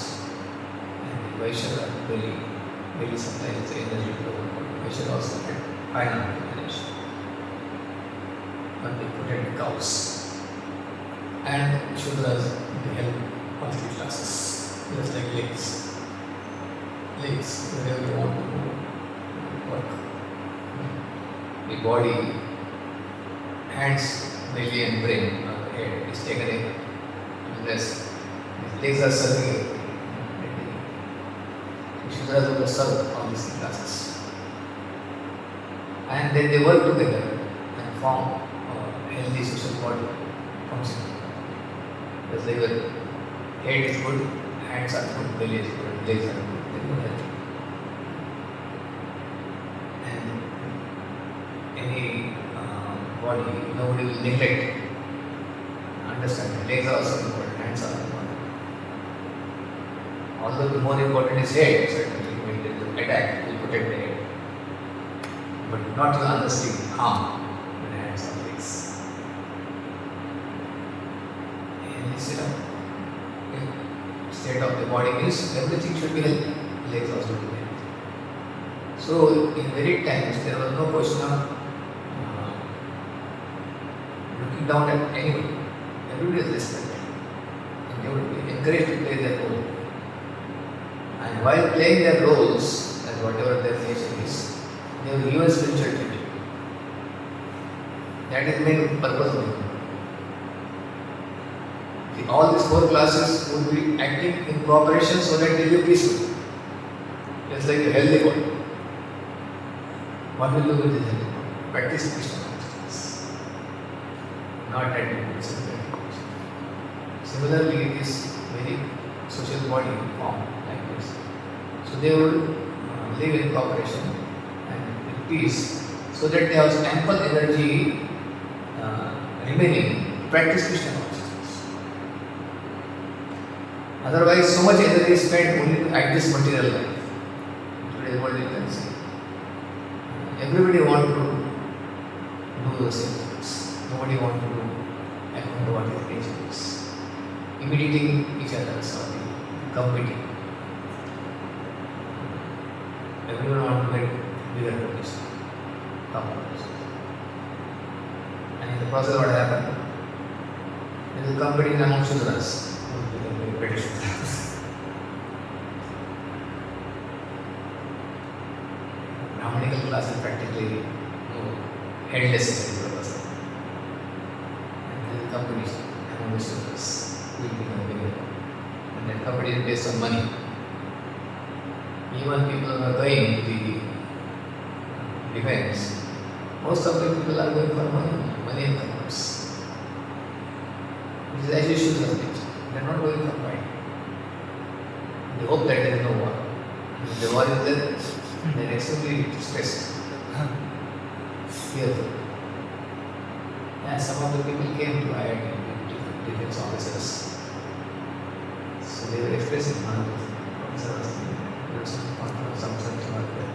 and the Vaishyas are very sometimes the energy to the whole body. Vaishyas also get final energy. But they protect the cows. And Shudras, they help all three classes, just like legs. Legs, wherever you want to work. The body, hands, belly and brain, the head is taken in less. The legs are serving. Shudras will serve all these classes. And then they work together and form a healthy social body functioning. Because they will, head is good, hands are good, belly is good, legs are good, they will help. And any body, nobody will neglect. Understand, legs are also important, hands are important. Although the more important is head, certainly when there is an attack, will protect the head. But not to understand harm when hands or legs. And this state of the body means everything should be healthy, legs also should be healthy. So in Vedic times there was no question of looking down at anybody. Everybody is respected. And they would be encouraged to play their role. And while playing their roles, as whatever their nature is, they will give us spiritual training. That is the main purpose of it. All these four classes would be acting in cooperation so that they live peacefully. Just like a healthy body. What will do with this healthy body? Practice Krishna consciousness. Not attitudes. Similarly, this very social body form like this. So they will live in cooperation and with peace, so that they have ample energy remaining to practice Krishna consciousness. Otherwise, so much energy is spent only to act this material life. Today's world you can see. Everybody wants to do the same things. Nobody wants to do according to what his nature is. Imitating each other, competing. Everyone wants to get bigger position, top position. And in the process, what happened? There is competing among Shudras who become very better Shudras. Brahmanical class is practically headless in the person. And there is competition among the Shudras who will become bigger. And that competition is based on money. Even people who are going to the defense, most of the people are going for money and commerce. Which is actually Shudra nature. They are not going for fight. They hope that there is no war. If the war is there, they are extremely stressed, fearful. Yeah, some of the people came to IIT, defense officers. So they were expressing one of the professors, there was some conference, something like that.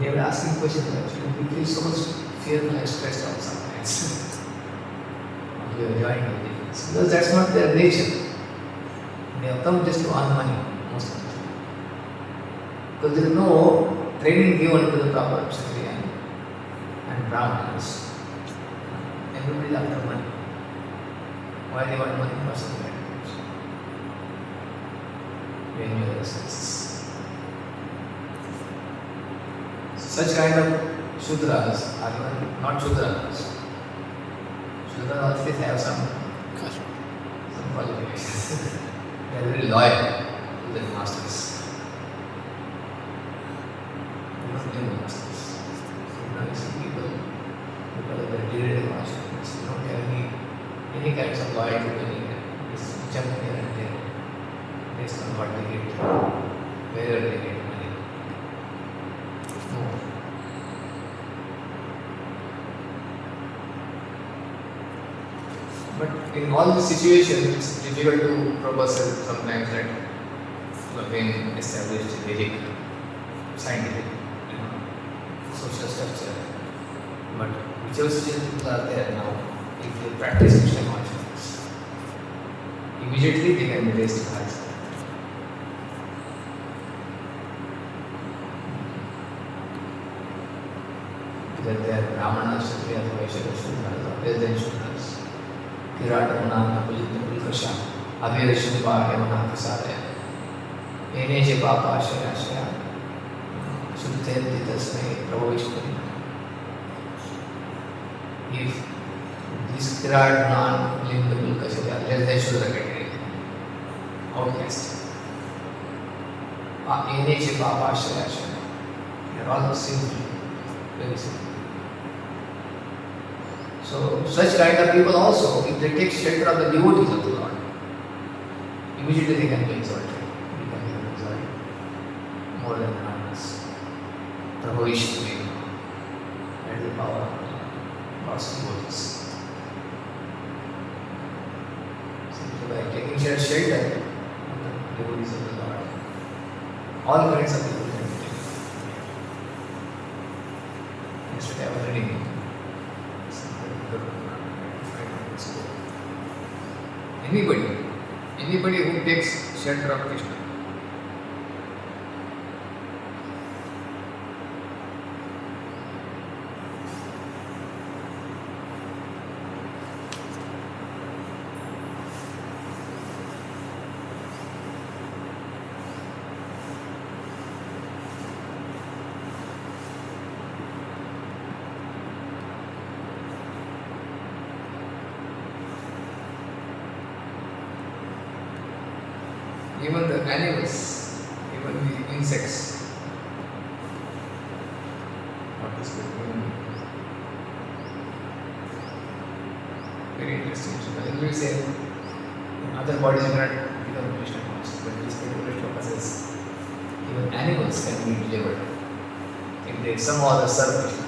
They were asking questions actually. We feel so much fearful and stressed out sometimes. We are joining the defense. Because that's not their nature. They have come just to earn money, most of the time. Because there is no training given to the proper Kshatriya and Brahmanas. Everybody is after money. Why they want money for something like that? They enjoy their senses. Such kind of Shudras are even not Shudras. Shudras always have some qualifications. They are very loyal to their masters. They don't blame masters. Sometimes some people, because of their degraded consciousness, they don't have any kinds of loyalty to anyone. Just jump here and there based on what they get, where they get money. No. But in all these situations, it's difficult to propose sometimes that when established Vedic scientific, social structure. But whichever situation people are there now, if they practice Krishna consciousness, immediately they can be raised to high state. Whether they are Brahmanas, Kshatriyas, Vaishyas, Shudras, or less than Shudras. Kiratana Pujita Pulkasha Abhirashva Yamana Kasaraya Eneje Papa Shaya Sudheti Tasmai Prabhavishpari. If this Kiratana Linda Pulkasha they are less than Shudra category, outcast. Eneje Papa Shaya they are all sinful, very sinful. So, such kind of people also, if they take shelter of the devotees of the Lord, immediately they can be exalted. They can be exalted more than Brahmanas. Prabhavishpari, that is the power of God's devotees. Simply by taking shelter of the devotees of the Lord, all kinds of people can be taken. Yesterday I was reading. Anybody who takes shelter of Krishna, even the animals, even the insects. What is going on? Very interesting. So we say in other bodies you cannot become Krishna conscious, but this Krishna consciousness, even animals can be delivered if they somehow other serve Krishna.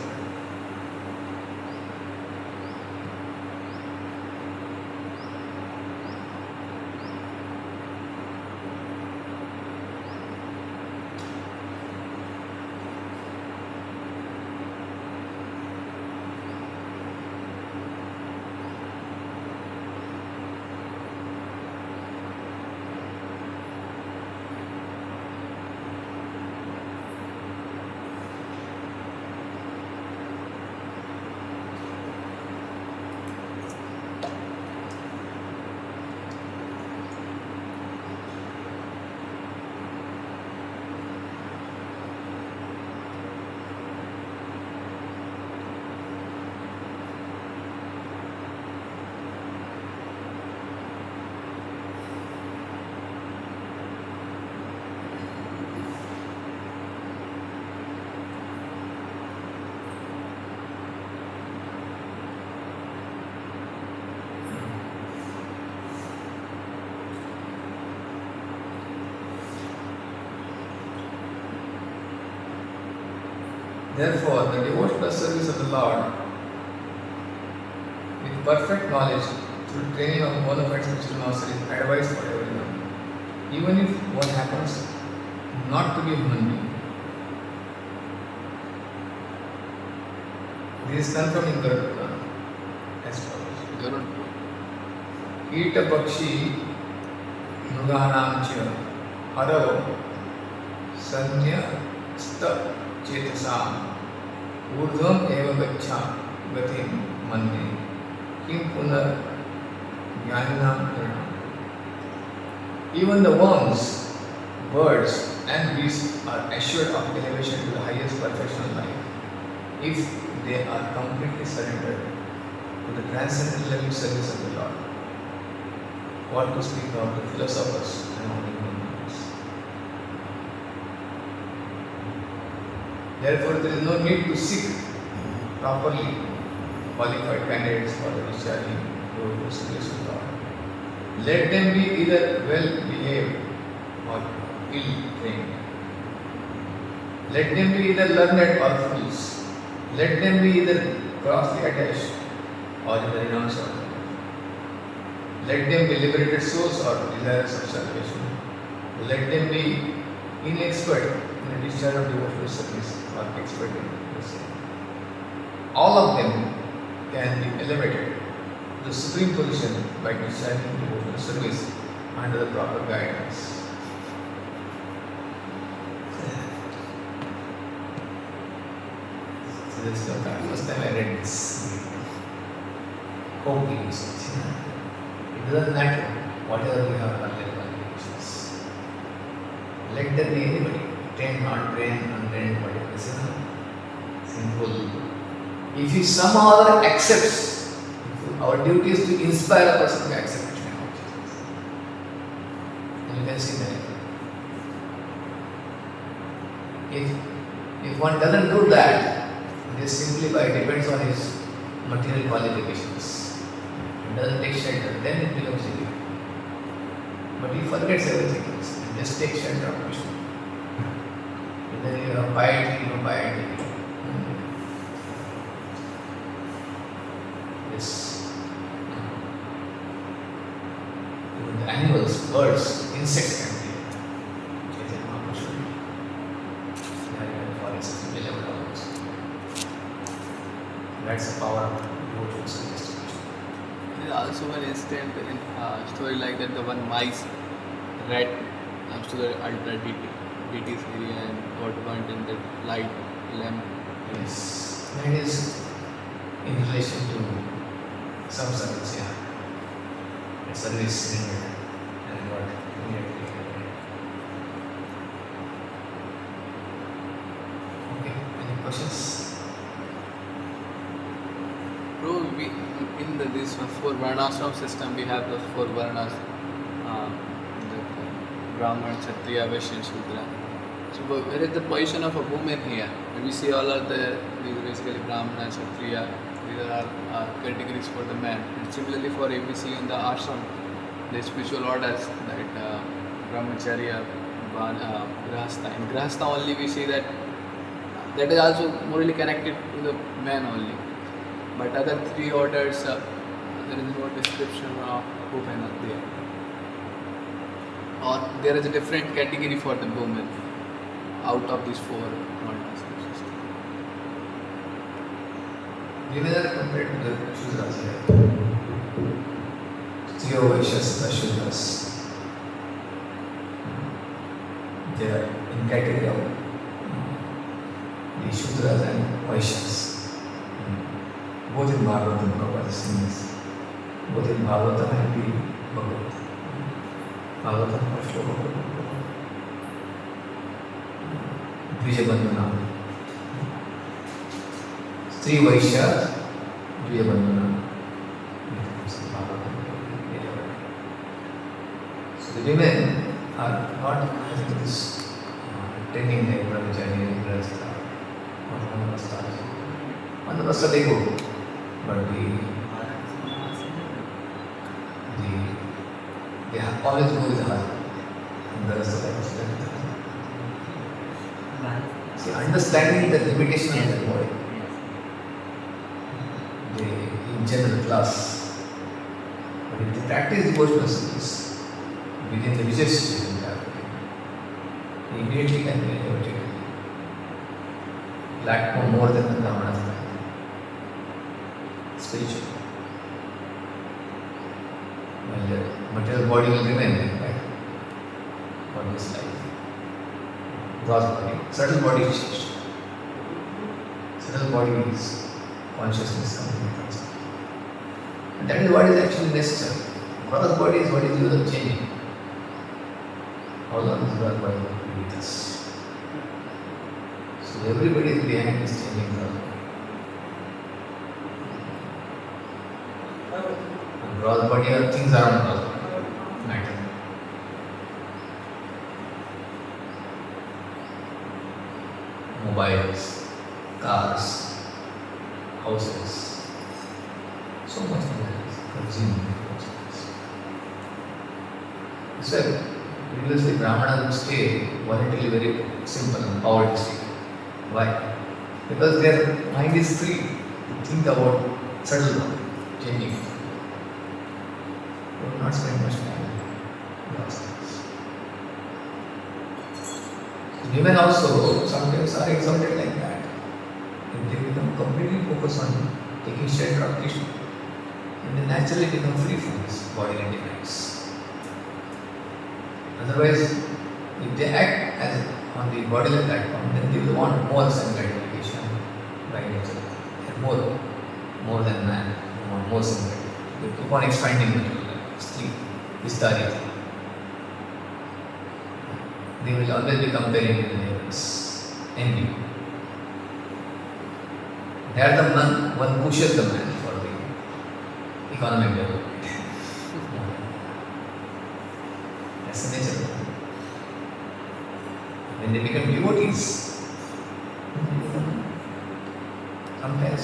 Therefore, the devotional service of the Lord perfect knowledge through training of bona fide spiritual master is advice for everyone. Even if one happens not to be a human being. This is confirmed in Garuda Purana as follows. Garud. Ita Bakshi Nuganam Cha Haro Sanya Sta Chetasam Urdhvam Eva Gaccha Gatim Mande Kim Punar Jnanam Purnam. Even the worms, birds, and beasts are assured of elevation to the highest perfection of life if they are completely surrendered to the transcendental loving service of the Lord. What to speak of the philosophers and all human beings. Therefore, there is no need to seek properly qualified candidates for the discharging of service of the Lord. Let them be either well behaved or ill trained. Let them be either learned or fools. Let them be either grossly attached or in the renounce of God. Let them be liberated souls or desirous of salvation. Let them be inexpert in the discharge of devotional service or expert in the same. All of them can be elevated to the supreme position by discharging devotional service under the proper guidance. So this is the first time I read this. Home research. It doesn't matter whatever we have earlier qualifications. Let there be anybody, trained, not trained, untrained, whatever. This is simple. If he somehow or other accepts, our duty is to inspire a person to accept it. And you can see that. If one doesn't do that, it is simply by depends on his material qualifications. It doesn't take shelter, then it becomes easy. But he forgets everything else and just takes shelter of Krishna. And then you have piety, piety. Yes. Even the animals, birds, insects can be. Chaitanya Mahaprabhu. They are even forests, beloved also. That's the power of devotional service to Krishna. There is also one instant in story like that, the one mice rat comes to the ultra deity's area and got burnt in the light lamp. Yes. That is in relation to some service, yeah. A service rendered and what immediately happened. Okay, any questions? Bro, we, in this four varnashram system, we have those four varnas, the Brahman, Kshatriya, Vaishya, and Shudra. So where is the position of a woman here? When we see all of these are basically Brahmana, Kshatriya, these are categories for the man. And similarly for if we see in the ashram, the spiritual orders, that Brahmacharya, Grahastha. In Grahastha only we see that that is also morally connected to the man only. But other three orders, there is no description of women up there. Or there is a different category for the women out of these four orders. Women are compared to the Shudras here. Striyo Vaishyas, the Shudras. They are in category of the Shudras and Vaishyas. Both in Bhagavatam, Prabhupada says. Both in Bhagavatam and the Bhagavad. Bhagavatam first Bhagavad. Dvijabandhana. Stri Vaishya, Dvijabandhana. So the women are not having this training like Brahmacharya, Grahastha, or Manavastha. Manavastha they go. But they have always go with the heart. And the rest of life is done. See, understanding the limitation of the body. They, in general class, if they practice devotional service within the religious system, they immediately can be elevated. Platform more than the Brahmanas path. Spiritual. While the material body will remain like that for this life. Gross body, subtle body is changed. Subtle body is consciousness coming into consciousness. And that is what is actually necessary. Gross body is what is used of changing. How long is gross body will be with us? So everybody is behind this changing gross body. And gross body are things around gross body. Matter. Mobiles, cars, houses, so much more consumed. So, previously Brahmana would stay voluntarily very simple and poverty state. Why? Because their mind is free to think about subtle changing. They will not spend much time on those things. Women also sometimes are exalted like that. And they become completely focused on taking shelter of Krishna. And they naturally become free from this bodily demands. Otherwise, if they act as on the bodily platform, then they will want more sense gratification by nature. They are more than man. They want more sense gratification. They keep on expanding material life, sleep, vistarity. They will always be comparing with the neighbors, envy. They are the one pushes the man for the economic development. That's the nature of it. When they become devotees, sometimes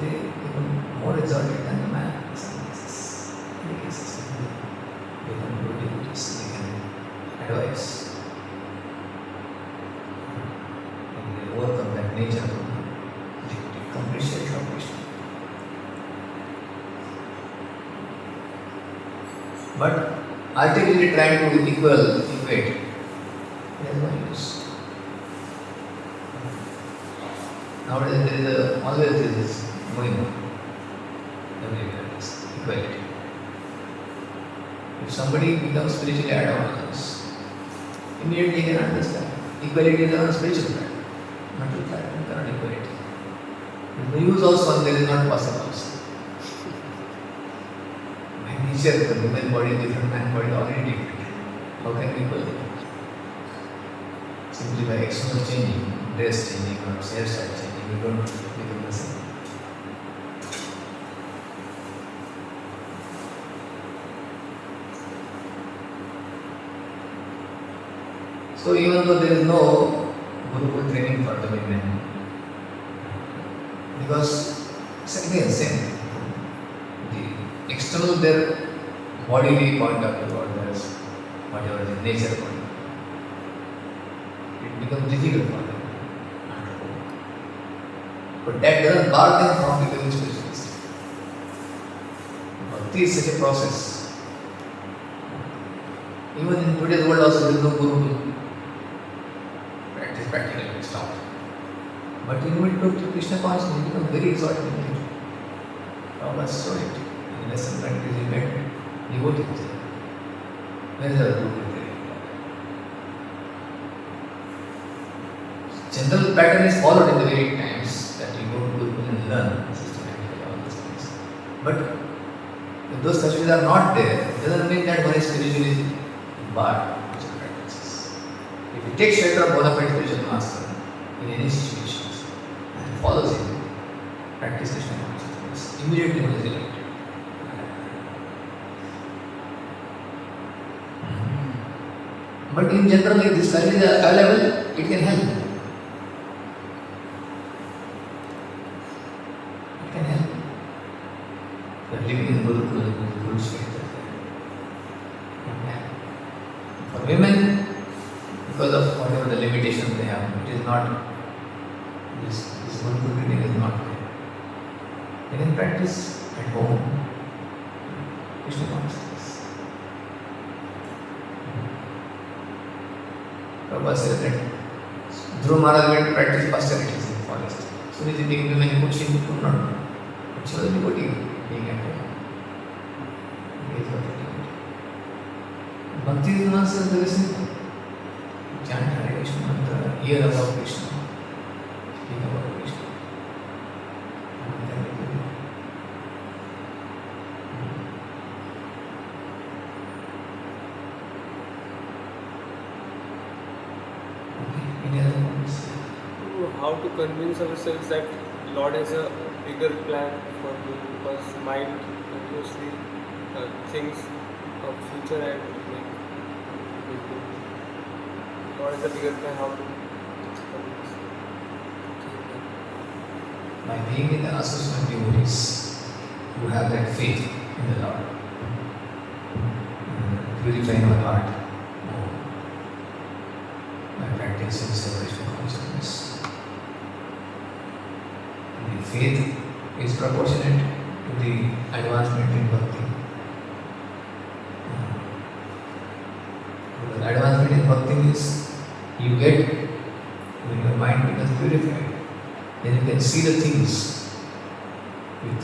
they become more exalted than the man. In some cases, they become good devotees. They can advise. And they overcome that nature of complete shelter of Krishna. But artificially trying to equate, there is no use. Nowadays there is always this going on. Everywhere is equality. If somebody becomes spiritually advanced, immediately they can understand. Equality is on a spiritual platform, not a platform, cannot equality. The use also there is not possible also. By nature, the woman body is different, man body is already different. How can we equal them? Simply by external changing, dress changing or hairstyle changing, we don't become the same. So even though there is no Gurukul training for the women, because again same, the external their bodily point of view or their whatever the nature point, it becomes difficult for them. But that doesn't bar them from becoming spiritualists. Bhakti is such a process. Even in today's world also there is no guru to practice practically stop. But when you look to Krishna consciousness, you become very exalted. Prabhupada showed it. In lesson practice, he met devotees. Where is the guru? General pattern is followed in the Vedic times that you go to Gurukul and learn systematically all these things. But if those touches are not there, it doesn't mean that one is spiritually barred from spiritual practices. If you take shelter of bona fide spiritual master in any situations and follows him, practice Krishna consciousness, immediately one is elected. But in general, if this value is available, it can help. It can help. You are living in Gurukul, Guru Shelter. For women, because of whatever the limitations they have, it is not, this Gurukul reading is not there. They can practice at home. Krishna consciousness. Prabhupada says that Dhruva Maharaj went to practice austerities in the forest. So he became many good she could not do. But she was a devotee being at home. He is what a devotee. Bhakti is not so very simple. Chant Hare Krishna mantra, hear about Krishna, speak about Krishna. And then it will be. Okay, any other comments? How to convince ourselves that Lord has a bigger plan for me, because mind continuously thinks of future and like Lord has a bigger plan. How to convince? By being in the association of devotees who have that faith in the Lord, purifying our heart by practicing separation consciousness. The faith is proportionate to the advancement in bhakti. Because advancement in bhakti means you get, when your mind becomes purified, then you can see the things with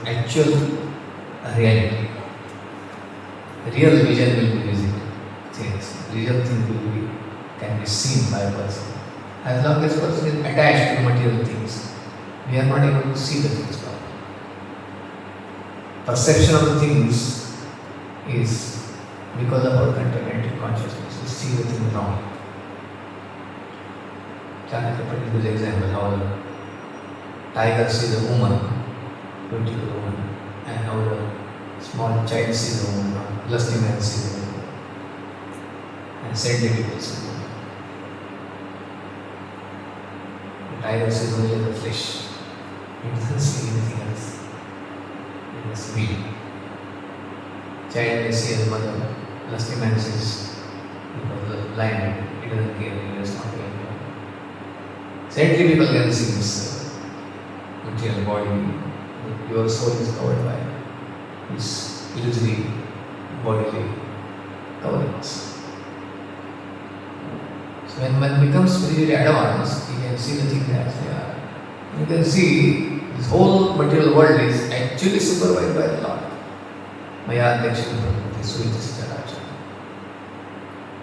actual reality. Real vision will be visible. Things, real thing can be seen by a person. As long as person is attached to material things, we are not able to see the things properly. Perception of the things is because of our contaminated consciousness. We see the thing wrong. Chanakya Pandit gives example how a tiger sees a woman, beautiful woman, and how a small child sees a woman, or lusty man sees a woman, and saintly people see a woman. The tiger sees only the flesh. It doesn't see anything else. It is weak. Child may see his mother, lusty man sees because of the blind, he doesn't care, he does not care. Saintly people can see this material body. Your soul is covered by this illusory bodily coverings. So when one becomes spiritually advanced, he can see the things as they are. You can see this whole material world is actually supervised by the Lord. Maya Dakshin Prabhupada, Suvitas Characha.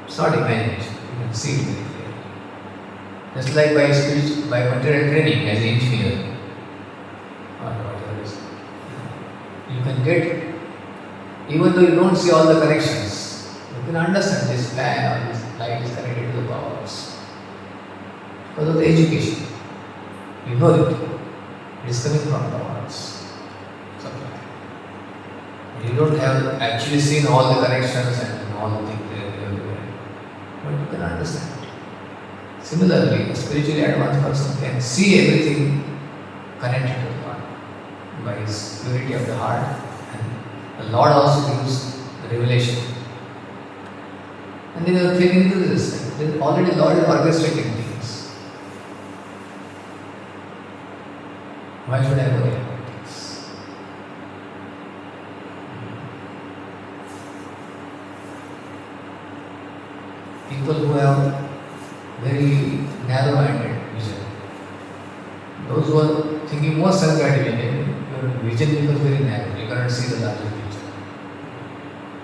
It's not imagination, you can see it very clearly. Just like by material training as an engineer or whatever it is, you can get, even though you don't see all the connections, you can understand this fan or this light is connected to the powers because of the education. You know that it is coming from powers. Something like that. You don't have actually seen all the connections and all the things there everywhere, but you can understand. Similarly, a spiritually advanced person can see everything connected to the Lord by his purity of the heart, and the Lord also gives the revelation. And then you are feeling into this. Then already Lord is orchestrating things. Why should I worry about this? People who have very narrow-minded vision, those who are thinking more self-gratification, your vision becomes very narrow, you cannot see the larger picture.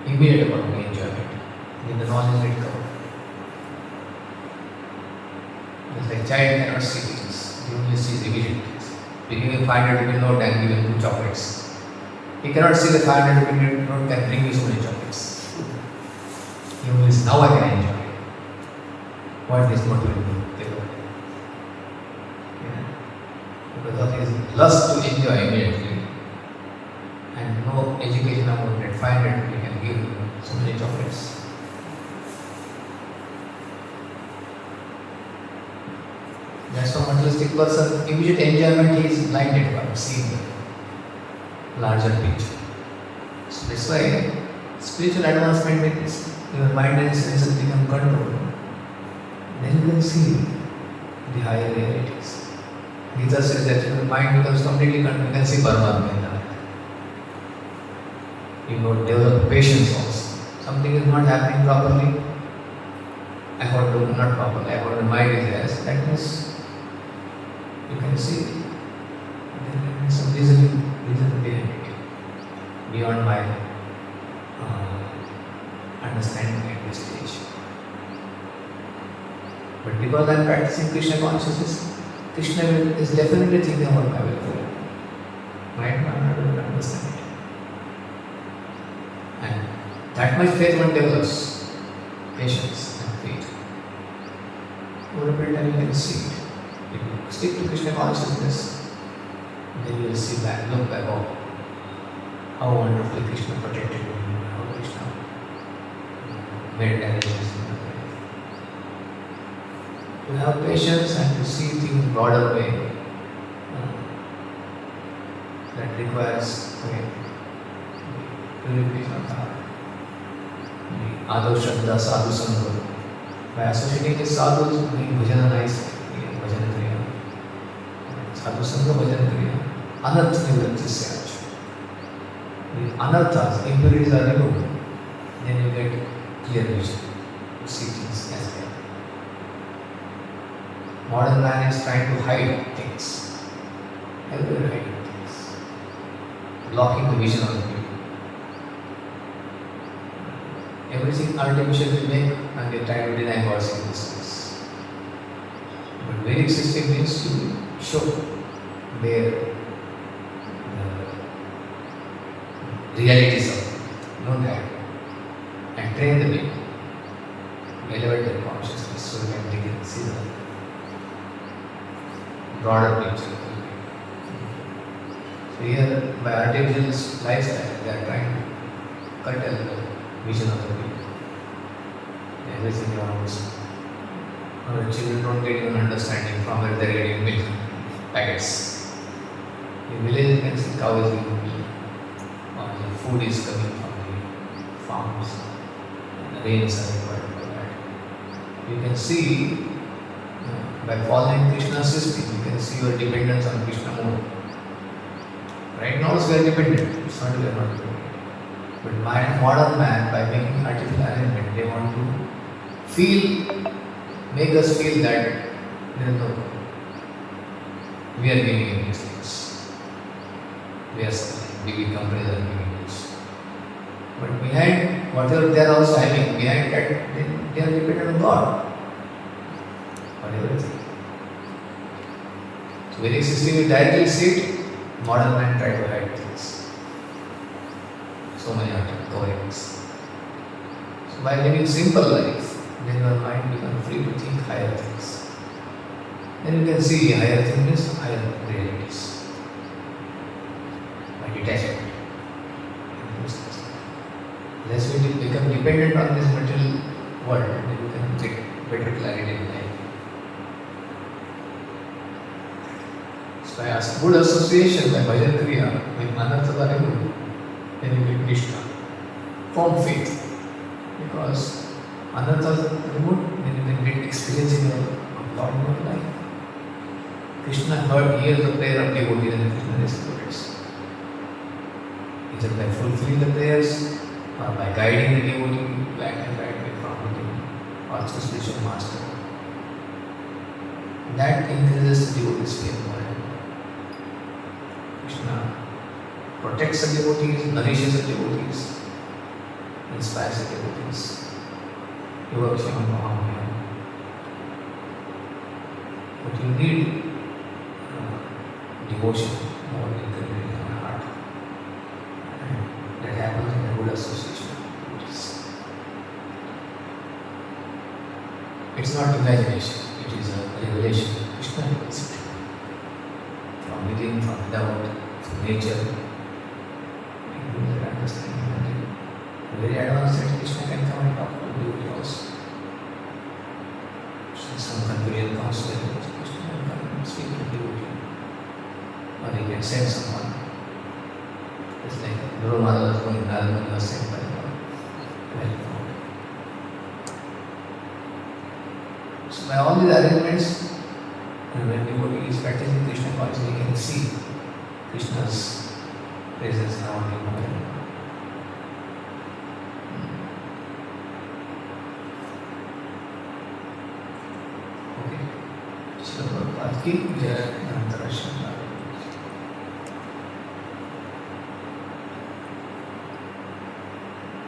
Immediate about the enjoyment, then the knowledge will come. Just like child cannot see things, he only sees the vision things. We give him 500 rupee note and give him 2 chocolates. He cannot see the 500 rupee note can bring you so many chocolates. He only says, now I can enjoy. What this note will do? Because of his lust to enjoy immediately and no education about that 500 we can give so many chocolates. That's why materialistic person, immediate enjoyment he is blinded by seeing the larger picture. So that's why spiritual advancement means your mind and senses become controlled. Then you can see the higher realities. Gita says that your mind becomes completely controlled, you can see Paramatma in that. You know, develop patience also. Something is not happening properly, according to, not properly, according to my desires, that means you can see there can be some reason behind it, beyond my understanding at this stage. But because I am practicing Krishna consciousness, Krishna is definitely thinking about my welfare. Right? I am not able to understand it. And that much faith one develops, patience and faith. Over a period of time you can see it. If you stick to Krishna consciousness, then you will see back, look back, oh, how wonderfully Krishna protected me, how Krishna made arrangements in my life. To have patience and to see things in broader way, that requires purification of the heart. Adav Shraddha Sadhu Sangha. By associating with sadhus, doing bhajana nice, bhajana kriya. Sadhu Sangha bhajana kriya. Anartha nivritti se. The anarthas, impurities are removed. Then you get clear vision. You see things as they are. Modern man is trying to hide things. Everywhere hiding things. Blocking the vision of the people. Everything artificial they make and they try to deny God's existence. But Vedic system means to show their realities of it, not hide, and train the people, elevate their consciousness so that they can see the broader picture. So here, by artificial lifestyle, they are trying to curtail the vision of the people. Everything around us. Our children don't get even understanding from where they are getting milk packets. In village, you can see cows giving milk. Or the food is coming from the farms. And the rains are required for that. You can see, by following Krishna's system, you can see your dependence on Krishna more. Right now, we are dependent. It's not we are not dependent. But modern man, by making artificial arrangement, they want to make us feel that there is no God. We are giving him these things. We are supplying, big companies are giving this. But behind whatever they are also having, behind that, they are dependent on God for everything. So Vedic system you directly see it, modern man try to hide things. So many coverings. So by living simple life, then your mind becomes free to think higher things. Then you can see higher things, higher realities. By detachment. Less we become dependent on this material world, then you can get better clarity in life. So by good association, by bhajan kriya, with anartha removed, then you get Krishna. Form faith. Because anartha removed, then you can get experience in your Lord in your life. Krishna hears the prayer of devotees and Krishna reciprocates. Either by fulfilling the prayers or by guiding the devotee black and right way from him or through spiritual master. That increases the devotee's faith more and more. Krishna protects the devotees, nourishes the devotees, inspires the devotees. Yogakshamam Mahamaya. But you need devotion more than in your heart. And that happens in a good association. It's not imagination, it is a revelation. Krishna reveals it. From within, from without, from nature. You will understand that very advanced that Krishna can come and talk to you also. So some convenient counselor, Krishna can come and speak to you. Or he can send someone. It's like Guru Maharaj was going, Narayana was sent by God. Welcome. So by all these arrangements, when devotee is practicing Krishna consciousness, he can see Krishna's presence around him. Prabhupada ki jai.